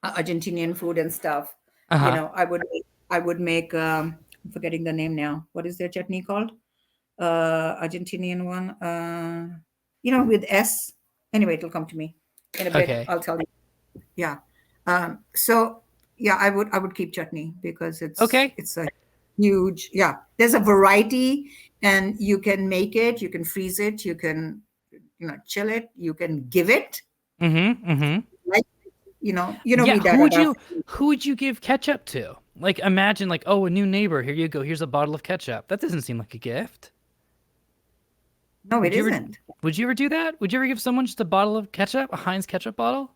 Argentinian food and stuff, I would make I'm forgetting the name now. What is their chutney called? Argentinian one. With S. Anyway, it'll come to me. In a bit, Okay. I'll tell you. Yeah. So yeah, I would keep chutney because it's Okay. a huge, yeah. There's a variety, and you can make it, you can freeze it, you can chill it, you can give it. Like Yeah, me that who would you give ketchup to? Like, imagine, like, oh, a new neighbor. Here you go. Here's a bottle of ketchup. That doesn't seem like a gift. No, it isn't. Would you ever do that? Would you ever give someone just a bottle of ketchup, a Heinz ketchup bottle?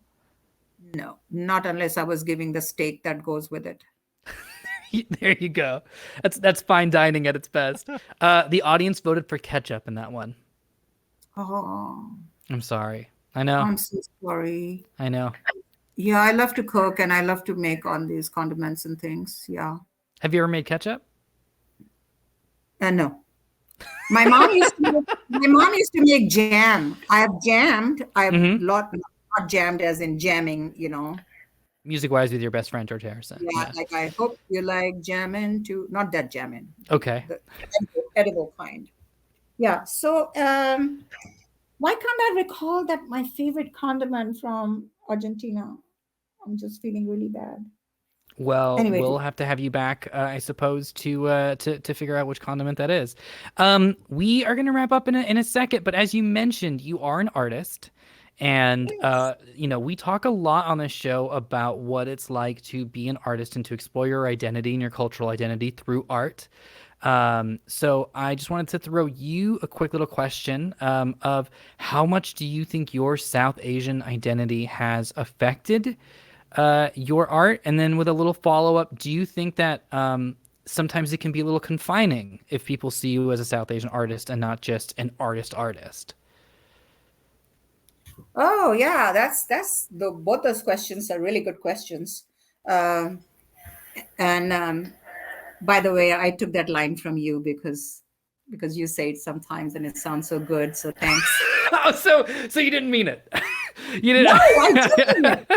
No, not unless I was giving the steak that goes with it. There you go. That's fine dining at its best. The audience voted for ketchup in that one. Oh, I'm sorry. I know. I'm so sorry. I know. Yeah, I love to cook and I love to make all these condiments and things. Yeah. Have you ever made ketchup? No. My mom used to make jam. I have jammed. Not jammed as in jamming, Music wise with your best friend George Harrison. Yeah, like I hope you like jamming too. Not that jamming. Okay. The edible kind. Yeah. So why can't I recall that my favorite condiment from Argentina? I'm just feeling really bad. Well, Anyway. we'll have to have you back, I suppose, to figure out which condiment that is. We are going to wrap up in a second, but as you mentioned, you are an artist, and we talk a lot on this show about what it's like to be an artist and to explore your identity and your cultural identity through art. So I just wanted to throw you a quick little question of how much do you think your South Asian identity has affected your art? And then with a little follow-up, do you think that sometimes it can be a little confining if people see you as a South Asian artist and not just an artist? Oh yeah, that's both those questions are really good questions. And by the way, I took that line from you because you say it sometimes and it sounds so good. So thanks. Oh, so you didn't mean it. You didn't. No, I didn't.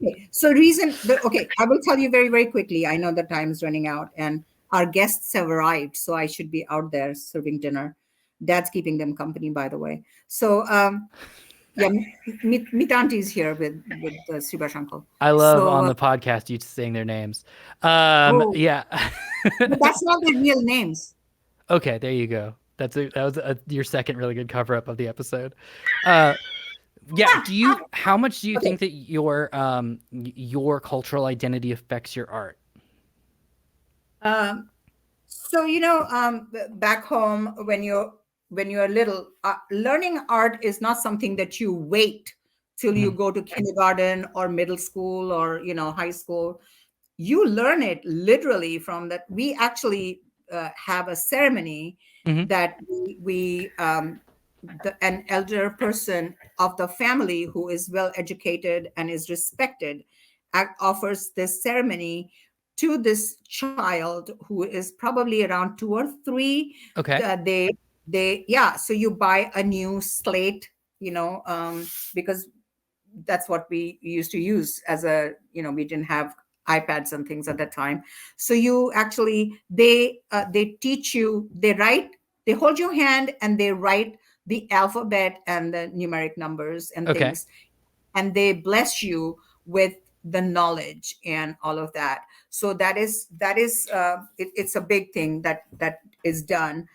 Okay. So I will tell you very, very quickly. I know the time is running out and our guests have arrived, so I should be out there serving dinner. Dad's keeping them company, by the way. So yeah, meet aunties here with Subhash uncle. I love on the podcast you saying their names. Yeah. But that's not their real names. Okay, there you go. That was your second really good cover up of the episode. Yeah. How much do you think that your cultural identity affects your art? So back home when you're little, learning art is not something that you wait till you go to kindergarten or middle school or high school. You learn it literally from that. We actually have a ceremony that we an elder person of the family who is well educated and is respected offers this ceremony to this child who is probably around 2 or 3. Okay. So you buy a new slate, because that's what we used to use we didn't have iPads and things at that time. So you actually, they teach you, they hold your hand and they write the alphabet and the numeric numbers and things, and they bless you with the knowledge and all of that. So that is it's a big thing that is done.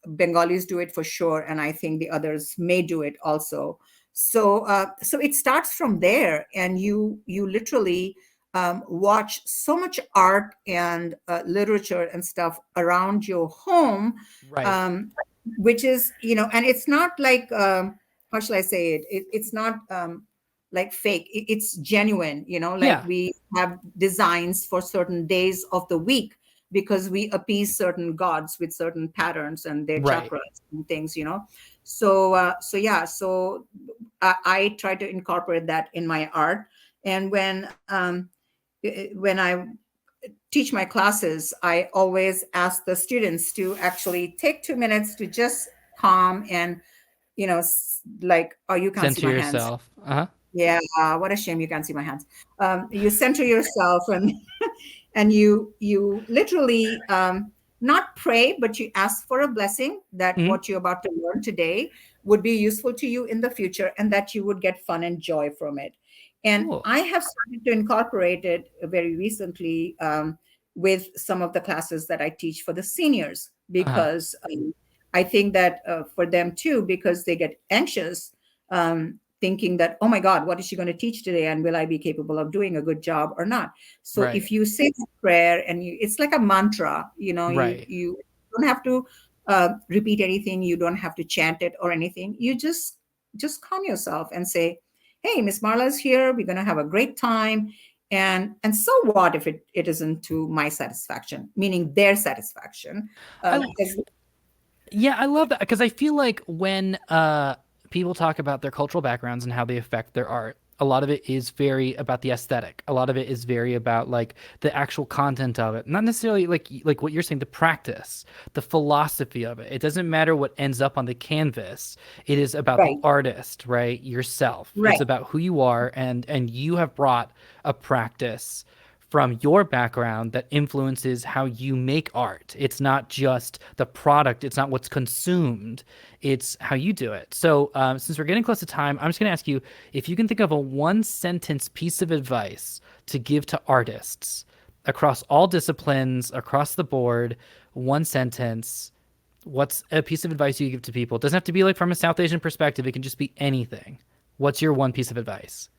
Bengalis do it for sure, and I think the others may do it also. So it starts from there, and you literally watch so much art and literature and stuff around your home, right. Which is and it's not like how shall I say it? It's not like fake. It's genuine. We have designs for certain days of the week because we appease certain gods with certain patterns and their chakras and things. So I try to incorporate that in my art. And when I teach my classes, I always ask the students to actually take 2 minutes to just calm and, like, oh, you can't see my hands. Center yourself. Yeah, what a shame you can't see my hands. You center yourself and and you literally not pray, but you ask for a blessing that what you're about to learn today would be useful to you in the future and that you would get fun and joy from it. And Cool. I have started to incorporate it very recently with some of the classes that I teach for the seniors, because I think that for them too, because they get anxious, thinking that, oh my God, what is she going to teach today? And will I be capable of doing a good job or not? So Right. if you say the prayer and it's like a mantra, Right. you don't have to repeat anything. You don't have to chant it or anything. You just calm yourself and say, hey, Miss Marla is here. We're going to have a great time. And so what if it isn't to my satisfaction, meaning their satisfaction? Yeah, I love that, because I feel like when people talk about their cultural backgrounds and how they affect their art, a lot of it is very about the aesthetic. A lot of it is very about like the actual content of it, not necessarily like what you're saying, the practice, the philosophy of it. It doesn't matter what ends up on the canvas. It is about the Right. artist, right? Yourself. Right. It's about who you are, and you have brought a practice from your background that influences how you make art. It's not just the product. It's not what's consumed. It's how you do it. So since we're getting close to time, I'm just going to ask you if you can think of a one-sentence piece of advice to give to artists across all disciplines, across the board, one sentence. What's a piece of advice you give to people? It doesn't have to be like from a South Asian perspective. It can just be anything. What's your one piece of advice?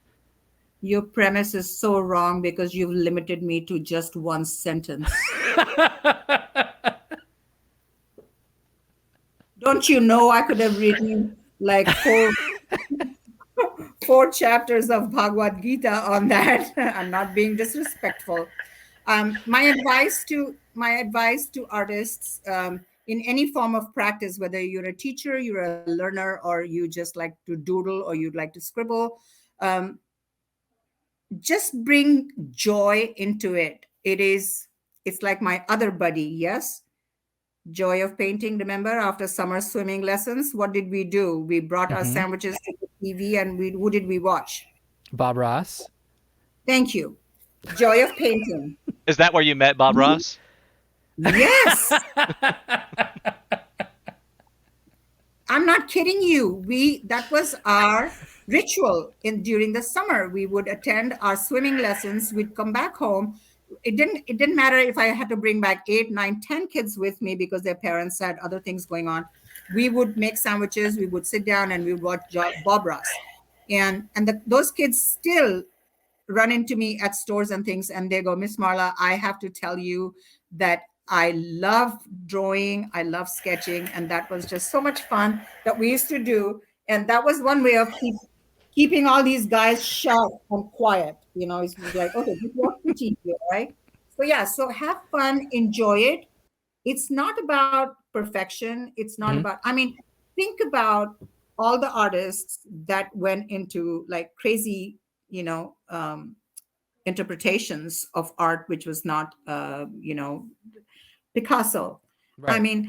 Your premise is so wrong because you've limited me to just one sentence. Don't you know I could have written like four chapters of Bhagavad Gita on that? I'm not being disrespectful. My advice to artists in any form of practice, whether you're a teacher, you're a learner, or you just like to doodle or you'd like to scribble, just bring joy into it. It's like my other buddy, yes, joy of painting. Remember, after summer swimming lessons, what did we do? We brought our sandwiches to the TV, and who did we watch? Bob Ross. Thank you. Joy of painting. Is that where you met Bob Ross? Yes. I'm not kidding you. That was our ritual during the summer. We would attend our swimming lessons. We'd come back home. It didn't matter if I had to bring back 8, 9, 10 kids with me because their parents had other things going on. We would make sandwiches. We would sit down and we would watch Bob Ross, and those kids still run into me at stores and things, and they go, Miss Marla, I have to tell you that I love drawing, I love sketching, and that was just so much fun that we used to do. And that was one way of keeping all these guys sharp and quiet. It's like, okay, just watch the TV, right? So yeah, so have fun, enjoy it. It's not about perfection. It's not about, think about all the artists that went into like crazy, interpretations of art, which was not, Picasso. Right.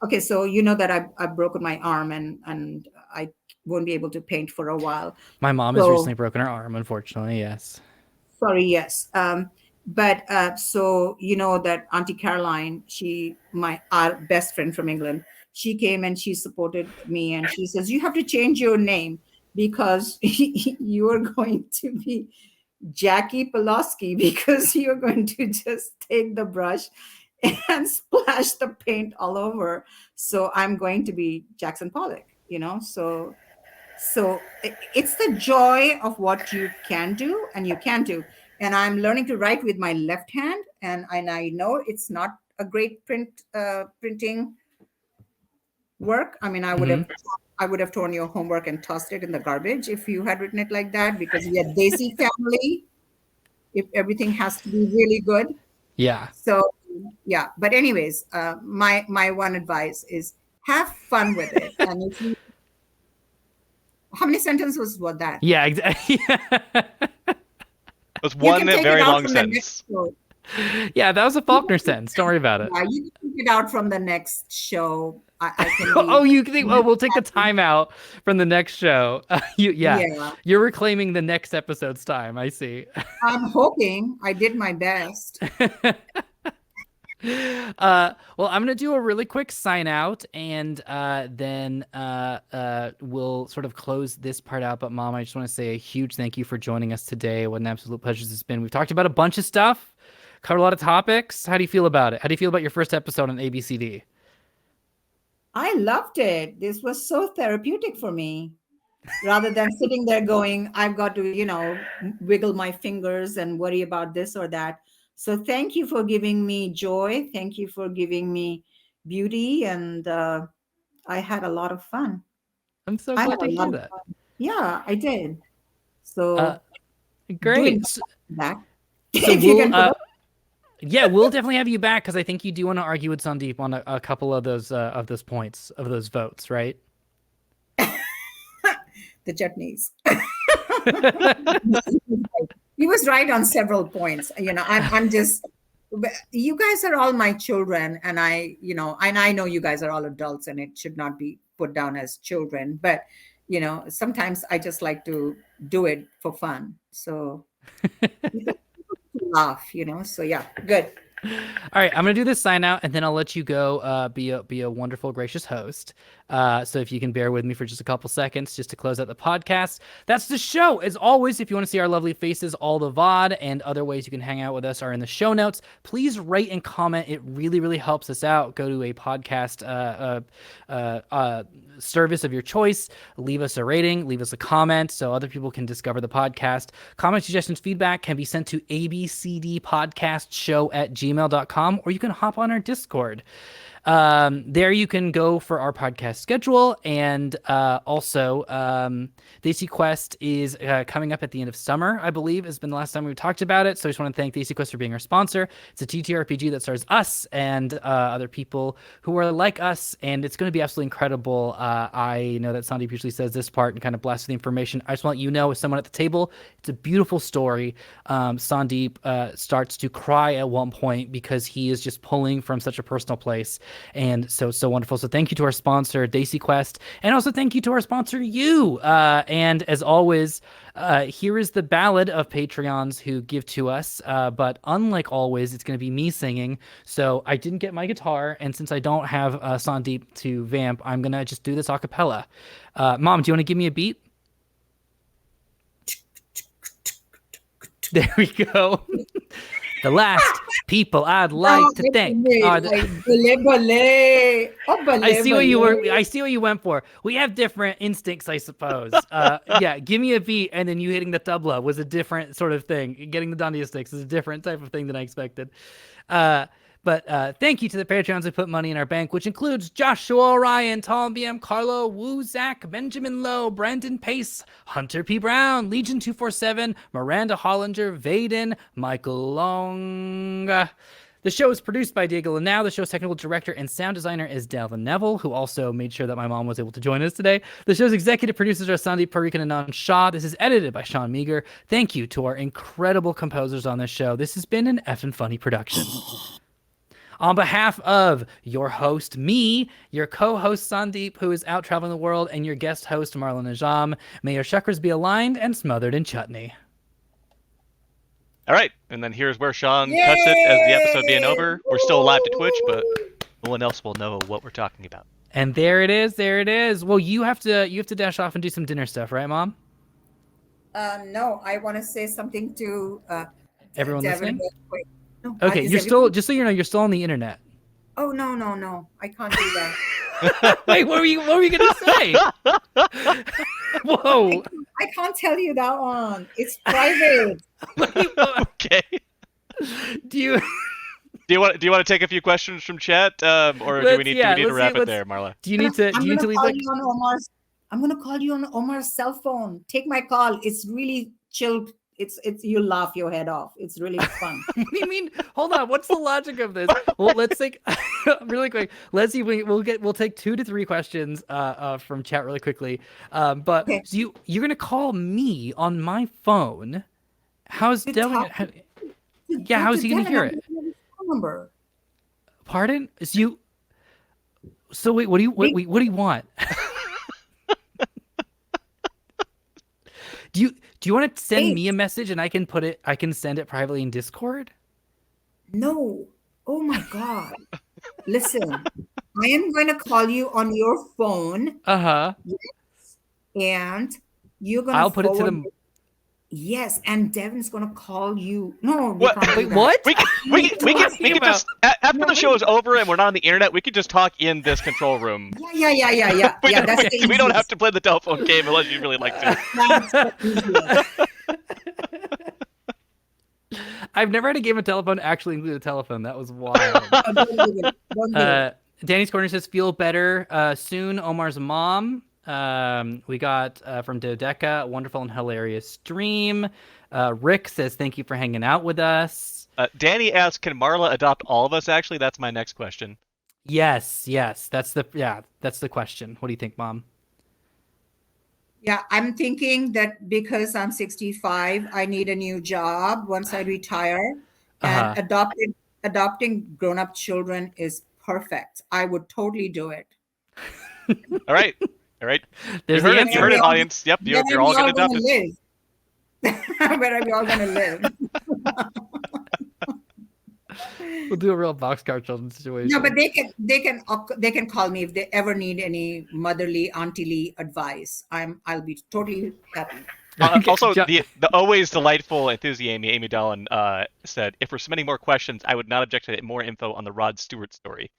Okay, so you know that I've broken my arm and I won't be able to paint for a while. My mom has recently broken her arm, unfortunately, yes. Sorry, yes. But so you know that Auntie Caroline, our best friend from England, she came and she supported me, and she says, you have to change your name because you are going to be Jackie Pulaski, because you're going to just take the brush and splash the paint all over. So I'm going to be Jackson Pollock, so it's the joy of what you can do and you can't do. And I'm learning to write with my left hand, and I know it's not a great printing work. I would have torn your homework and tossed it in the garbage if you had written it like that, because we are Desi family. If everything has to be really good. Yeah. So yeah, but anyways, my one advice is have fun with it. And how many sentences was that? Yeah, exactly. It was one very long sentence. Yeah, that was a Faulkner sentence. Don't worry about it. Yeah, you can take it out from the next show. I can you can think, we'll take the time out from the next show. You're reclaiming the next episode's time. I see. I'm hoping I did my best. Well, I'm gonna do a really quick sign out, and then we'll sort of close this part out. But Mom, I just want to say a huge thank you for joining us today. What an absolute pleasure this has been. We've talked about a bunch of stuff, covered a lot of topics. How do you feel about it? How do you feel about your first episode on ABCD? I loved it. This was so therapeutic for me. Rather than sitting there going, I've got to, wiggle my fingers and worry about this or that. So thank you for giving me joy. Thank you for giving me beauty. And I had a lot of fun. I'm so I glad had to a lot hear of that. fun. Yeah, I did. Uh, So do Great. invite me back. So If you we'll can put up yeah, we'll definitely have you back because I think you do want to argue with Sandeep on a couple of those points of those votes, right? the chutneys. He was right on several points. I'm just, you guys are all my children, and I know you guys are all adults, and it should not be put down as children. But sometimes I just like to do it for fun. So laugh. So yeah, good. All right, I'm gonna do this sign out, and then I'll let you go. Be a wonderful, gracious host. So if you can bear with me for just a couple seconds, just to close out the podcast. That's the show. As always, if you want to see our lovely faces, all the VOD and other ways you can hang out with us are in the show notes. Please rate and comment. It really, really helps us out. Go to a podcast service of your choice. Leave us a rating. Leave us a comment so other people can discover the podcast. Comment, suggestions, feedback can be sent to abcdpodcastshow@gmail.com, or you can hop on our Discord. There you can go for our podcast schedule, and also Desi Quest is coming up at the end of summer, I believe has been the last time we talked about it. So I just want to thank Desi Quest for being our sponsor. It's a TTRPG that stars us and other people who are like us, and it's going to be absolutely incredible. I know that Sandeep usually says this part and kind of blasts the information. I just want you to know, as someone at the table, it's a beautiful story. Sandeep starts to cry at one point because he is just pulling from such a personal place. And so wonderful. So thank you to our sponsor, Desi Quest, and also thank you to our sponsor, you. And as always, here is the ballad of Patreons who give to us. But unlike always, it's going to be me singing. So I didn't get my guitar, and since I don't have Sandeep to vamp, I'm going to just do this a cappella. Mom, do you want to give me a beat? There we go. The last people I'd like to thank are the. I see what you were. I see what you went for. We have different instincts, I suppose. Yeah, give me a beat, and then you hitting the tabla was a different sort of thing. Getting the dandiya sticks is a different type of thing than I expected. But thank you to the Patreons who put money in our bank, which includes Joshua Ryan, Tom BM, Carlo, Wu Zach, Benjamin Lowe, Brandon Pace, Hunter P. Brown, Legion 247, Miranda Hollinger, Vaden, Michael Long. The show is produced by Diego Lanau. The show's technical director and sound designer is Dalvin Neville, who also made sure that my mom was able to join us today. The show's executive producers are Sandeep Parikh and Anand Shah. This is edited by Sean Meager. Thank you to our incredible composers on this show. This has been an EffinFunny production. On behalf of your host, me, your co-host, Sandeep, who is out traveling the world, and your guest host, Marla Najam, may your chakras be aligned and smothered in chutney. All right, and then here's where Sean cuts it as the episode being over. We're still live to Twitch, but no one else will know what we're talking about. And there it is. There it is. Well, you have to dash off and do some dinner stuff, right, Mom? No, I want to say something to everyone listening. No, okay, you're still, just so you know, you're still on the internet. Oh, no. I can't do that. Wait, what were you going to say? Whoa. I can't tell you that one. It's private. Okay. Do you want to take a few questions from chat, or do we need to wrap it there, Marla? Do you need to leave I'm going to call you on Omar's cell phone. Take my call. It's really chill. It's you laugh your head off. It's really fun. What do you mean? Hold on. What's the logic of this? Well, let's take really quick. Let's see. We'll take 2 to 3 questions from chat really quickly. But okay. So you're gonna call me on my phone. How's Devin? How's he gonna hear it? Number. Pardon? So wait. What do you want? Do you want to send me a message and I can send it privately in Discord? No. Oh my God. Listen, I am going to call you on your phone Uh-huh. and you're going to I'll put it to forward. the... Yes, and Devin's going to call you. No, we What? can't do Wait, that. what? We can What are you talking just after the show is over and we're not on the internet, we could just talk in this control room. Yeah. we, Yeah, that's the we don't have easiest. to play the telephone game unless you'd really like to. That's the easiest. I've never had a game of telephone actually include a telephone. That was wild. Don't do it. Don't do it. Danny's Corner says, feel better soon. Omar's mom. We got from Dodeca, wonderful and hilarious stream. Rick says, thank you for hanging out with us. Danny asks, can Marla adopt all of us? Actually, that's my next question. Yes. That's the question. What do you think, Mom? Yeah, I'm thinking that because I'm 65, I need a new job once I retire. And adopting grown-up children is perfect. I would totally do it. All right. There's you the heard it, answer. you heard it, audience. Yep, you're all going to adopt it. Where are we all going to live? We'll do a real boxcar children situation. No, but they can call me if they ever need any motherly, auntiely advice. I'll be totally happy. Also, the always delightful enthusiast Amy Dolan said, if we're submitting more questions, I would not object to more info on the Rod Stewart story.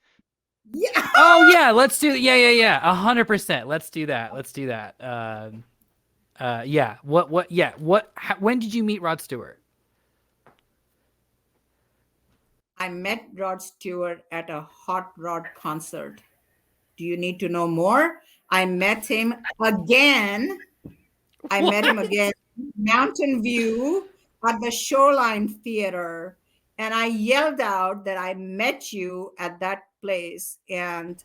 Yeah. Oh yeah, let's do it. Yeah. 100%. Let's do that. Yeah. When did you meet Rod Stewart? I met Rod Stewart at a Hot Rod concert. Do you need to know more? I met him again. Mountain View at the Shoreline Theater. And I yelled out that I met you at that place. And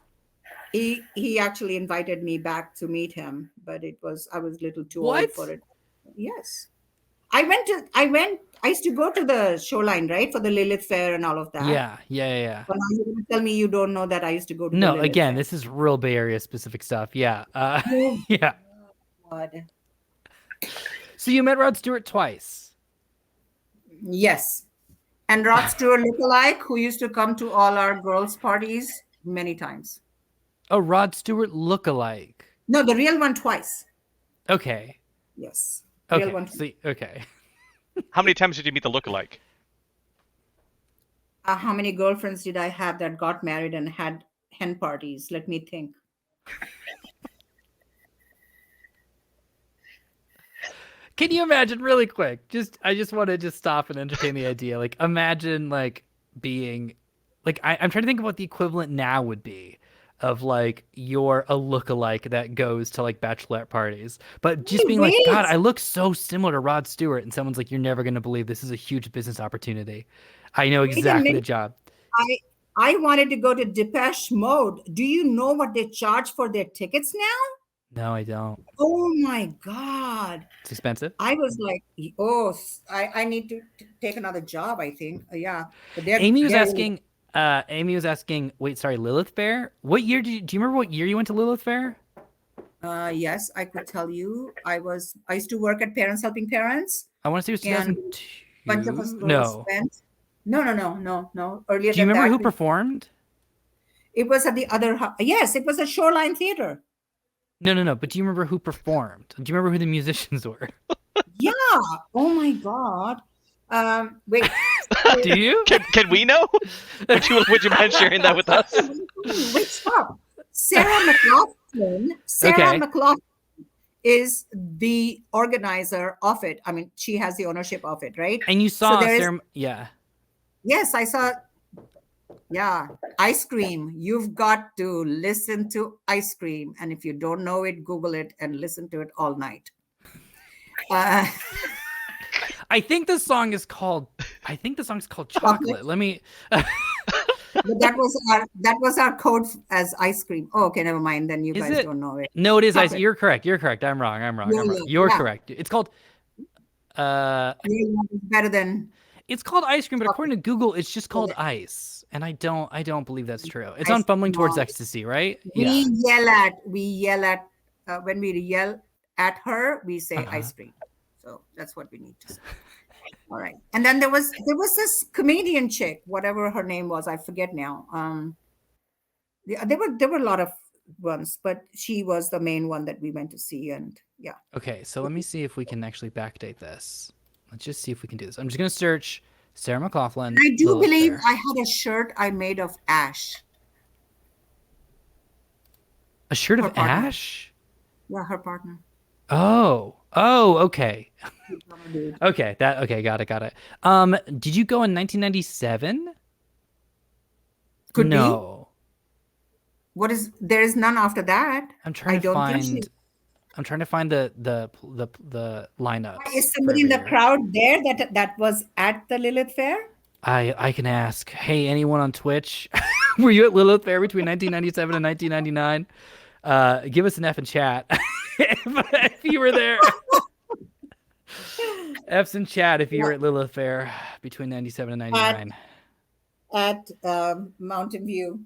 he actually invited me back to meet him, but I was a little too old for it. Yes. I used to go to the Shoreline, right? For the Lilith Fair and all of that. Yeah. But now you're going to tell me you don't know that I used to go to No, the Lilith again, Fair. this is real Bay Area specific stuff. Yeah. Yeah. God. So you met Rod Stewart twice. Yes. And Rod Stewart lookalike, who used to come to all our girls' parties many times. Oh, Rod Stewart lookalike. No, the real one twice. Okay. Yes. Okay. Real one. See, okay. How many times did you meet the lookalike? How many girlfriends did I have that got married and had hen parties? Let me think. Can you imagine really quick? I just want to just stop and entertain the idea. Like imagine like being like I'm trying to think of what the equivalent now would be of like you're a lookalike that goes to like bachelorette parties. But just being like, God, I look so similar to Rod Stewart, and someone's like, you're never gonna believe this is a huge business opportunity. I know exactly the job. I wanted to go to Depeche Mode. Do you know what they charge for their tickets now? No, I don't. Oh my God. It's expensive. I was like, I need to take another job, I think. Yeah. But Amy was asking, wait, sorry, Lilith Fair? What year do you remember what year you went to Lilith Fair? Yes, I could tell you. I used to work at Parents Helping Parents. I want to say it was 2002. Bunch of us No. No. Earlier Do you than remember that, who performed? It was at the other. Yes, it was at Shoreline Theater. No. But do you remember who performed? Do you remember who the musicians were? Yeah. Oh my God. Wait. Do you? Can we know? Would you mind sharing that with us? Wait, stop. Sarah McLaughlin is the organizer of it. I mean, she has the ownership of it, right? And you saw Sarah, yeah. Yes, I saw. Yeah, Ice Cream. You've got to listen to Ice Cream. And if you don't know it, Google it and listen to it all night. I think the song is called Chocolate. Let me. But that was our code as Ice Cream. Oh, okay, never mind. Then you guys don't know it. No, it is Ice. You're correct. I'm wrong. You're correct. It's called. Better than. It's called Ice Cream, but according to Google, it's just called Ice, and I don't believe that's true. It's on Fumbling Towards Ecstasy, right? We yell at when we yell at her, we say Ice Cream. So that's what we need to say. All right. And then there was this comedian chick, whatever her name was, I forget now. There were a lot of ones, but she was the main one that we went to see, and yeah. Okay, so let me see if we can actually backdate this. Let's just see if we can do this. I'm just gonna search Sarah McLachlan. I do Lilith believe Fair. I had a shirt I made of ash. A shirt Her of partner. ash. Yeah, her partner. Oh, okay. Okay, got it. Did you go in 1997? Could be. No. There is none after that. I'm trying I to don't think she. I'm trying to find the lineups. Is for somebody in every the year. crowd there that was at the Lilith Fair? I can ask. Hey, anyone on Twitch? Were you at Lilith Fair between 1997 and 1999? Give us an F in chat if you were there. F's in chat if you were at Lilith Fair between 97 and 99. At Mountain View.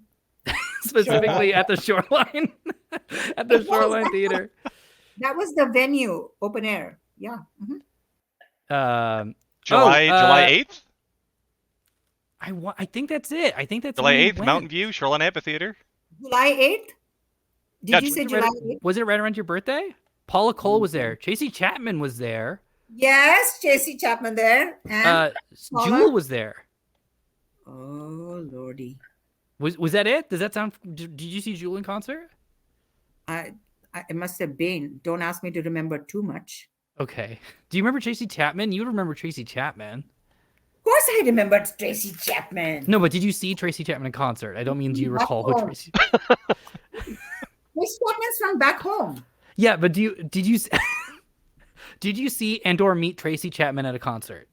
Specifically at the Shoreline. At the Shoreline Theater. That was the venue, open air. Yeah. Mm-hmm. July 8th? I think that's it. I think that's July when we 8th, went. Mountain View, Shoreline Amphitheater. July 8th? Yeah, Did you say Was it right- July 8th? Was it right around your birthday? Paula Cole was there. Tracy Chapman was there. Yes, JC Chapman there. And Paula? Jewel was there. Oh, Lordy. Was that it? Does that sound? Did you see Jewel in concert? It must have been. Don't ask me to remember too much. Okay. Do you remember Tracy Chapman? You would remember Tracy Chapman. Of course I remembered Tracy Chapman. No, but did you see Tracy Chapman in concert? I don't mean do you recall who Tracy. Tracy Chapman's from back home. Yeah, but did you did you see and/or meet Tracy Chapman at a concert?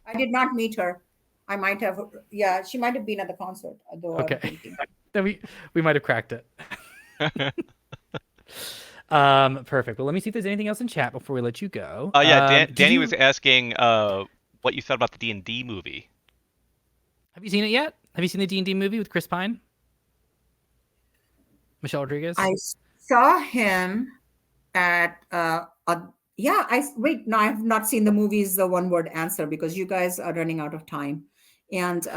I did not meet her. I might have. Yeah, she might have been at the concert. Okay. Then we might have cracked it. Perfect. Well, let me see if there's anything else in chat before we let you go. Danny was asking what you thought about the D&D movie. Have you seen it yet? Have you seen the D&D movie with Chris Pine? Michelle Rodriguez? I saw him at wait, no, I have not seen the movie is the one word answer because you guys are running out of time. And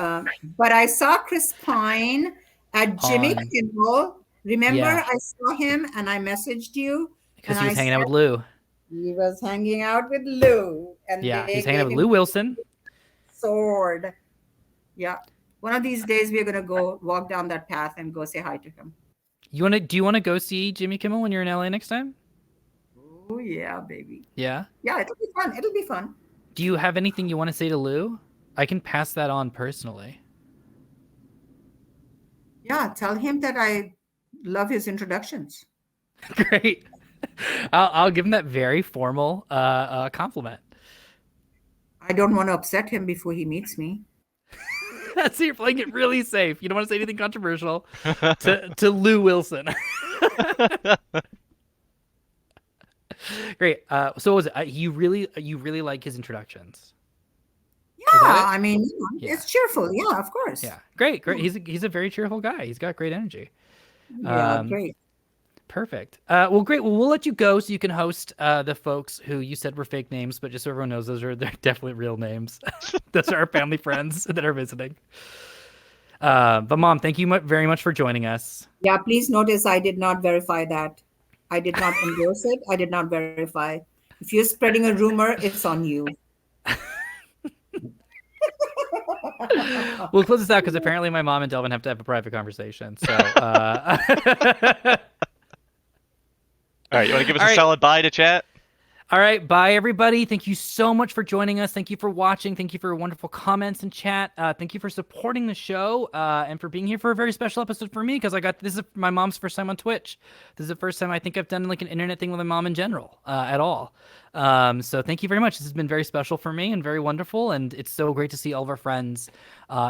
but I saw Chris Pine at Jimmy Kimmel. Remember, Yeah. I saw him and I messaged you. Because he was hanging out with Lou. He was hanging out with Lou. And Yeah, they he's hanging out with gave Lou him Wilson. sword. Yeah. One of these days we're gonna go walk down that path and go say hi to him. Do you want to go see Jimmy Kimmel when you're in LA next time? Oh yeah, baby. Yeah. Yeah, it'll be fun. It'll be fun. Do you have anything you want to say to Lou? I can pass that on personally. Yeah, tell him that I love his introductions. Great. I'll give him that very formal compliment. I don't want to upset him before he meets me. So you're playing it really safe. You don't want to say anything controversial to Lou Wilson. Great. So what was it? You really like his introductions? Yeah, that it? I mean, Yeah. it's cheerful. Yeah, of course. Yeah. Great. He's a very cheerful guy. He's got great energy. Yeah, great. Perfect. Well, great. Well, we'll let you go so you can host the folks who you said were fake names, but just so everyone knows, they're definitely real names. Those are our family friends that are visiting. But Mom, thank you very much for joining us. Yeah, please notice I did not verify that. I did not endorse it. I did not verify. If you're spreading a rumor, it's on you. We'll close this out because apparently my mom and Delvin have to have a private conversation. So, All right, you want to give us a solid bye to chat? All right, bye everybody. Thank you so much for joining us. Thank you for watching. Thank you for wonderful comments and chat. Thank you for supporting the show and for being here for a very special episode for me because this is my mom's first time on Twitch. This is the first time I think I've done like an internet thing with my mom in general at all. So thank you very much. This has been very special for me and very wonderful. And it's so great to see all of our friends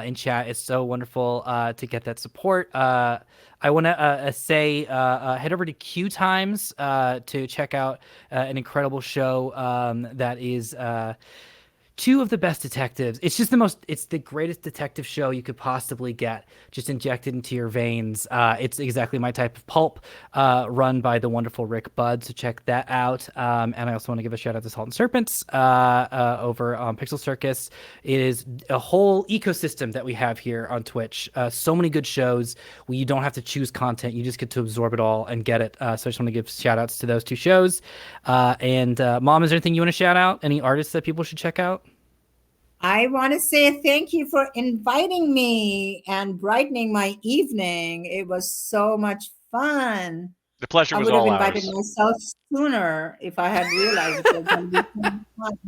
in chat. It's so wonderful to get that support. I want to say head over to Q Times to check out an incredible show that is two of the best detectives. It's just it's the greatest detective show you could possibly get, just injected into your veins. It's exactly my type of pulp, run by the wonderful Rick Budd, so check that out. And I also want to give a shout out to Salt and Serpents over on Pixel Circus. It is a whole ecosystem that we have here on Twitch. So many good shows where you don't have to choose content, you just get to absorb it all and get it. So I just want to give shout outs to those two shows. And Mom, is there anything you want to shout out? Any artists that people should check out? I want to say thank you for inviting me and brightening my evening. It was so much fun. The pleasure was I would all have invited ours. myself sooner if I had realized it was going to be so fun.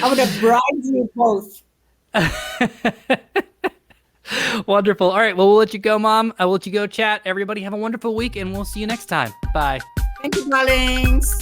I would have bribed you both. Wonderful. All right. Well, we'll let you go, Mom. I will let you go, chat. Everybody have a wonderful week, and we'll see you next time. Bye. Thank you, darlings.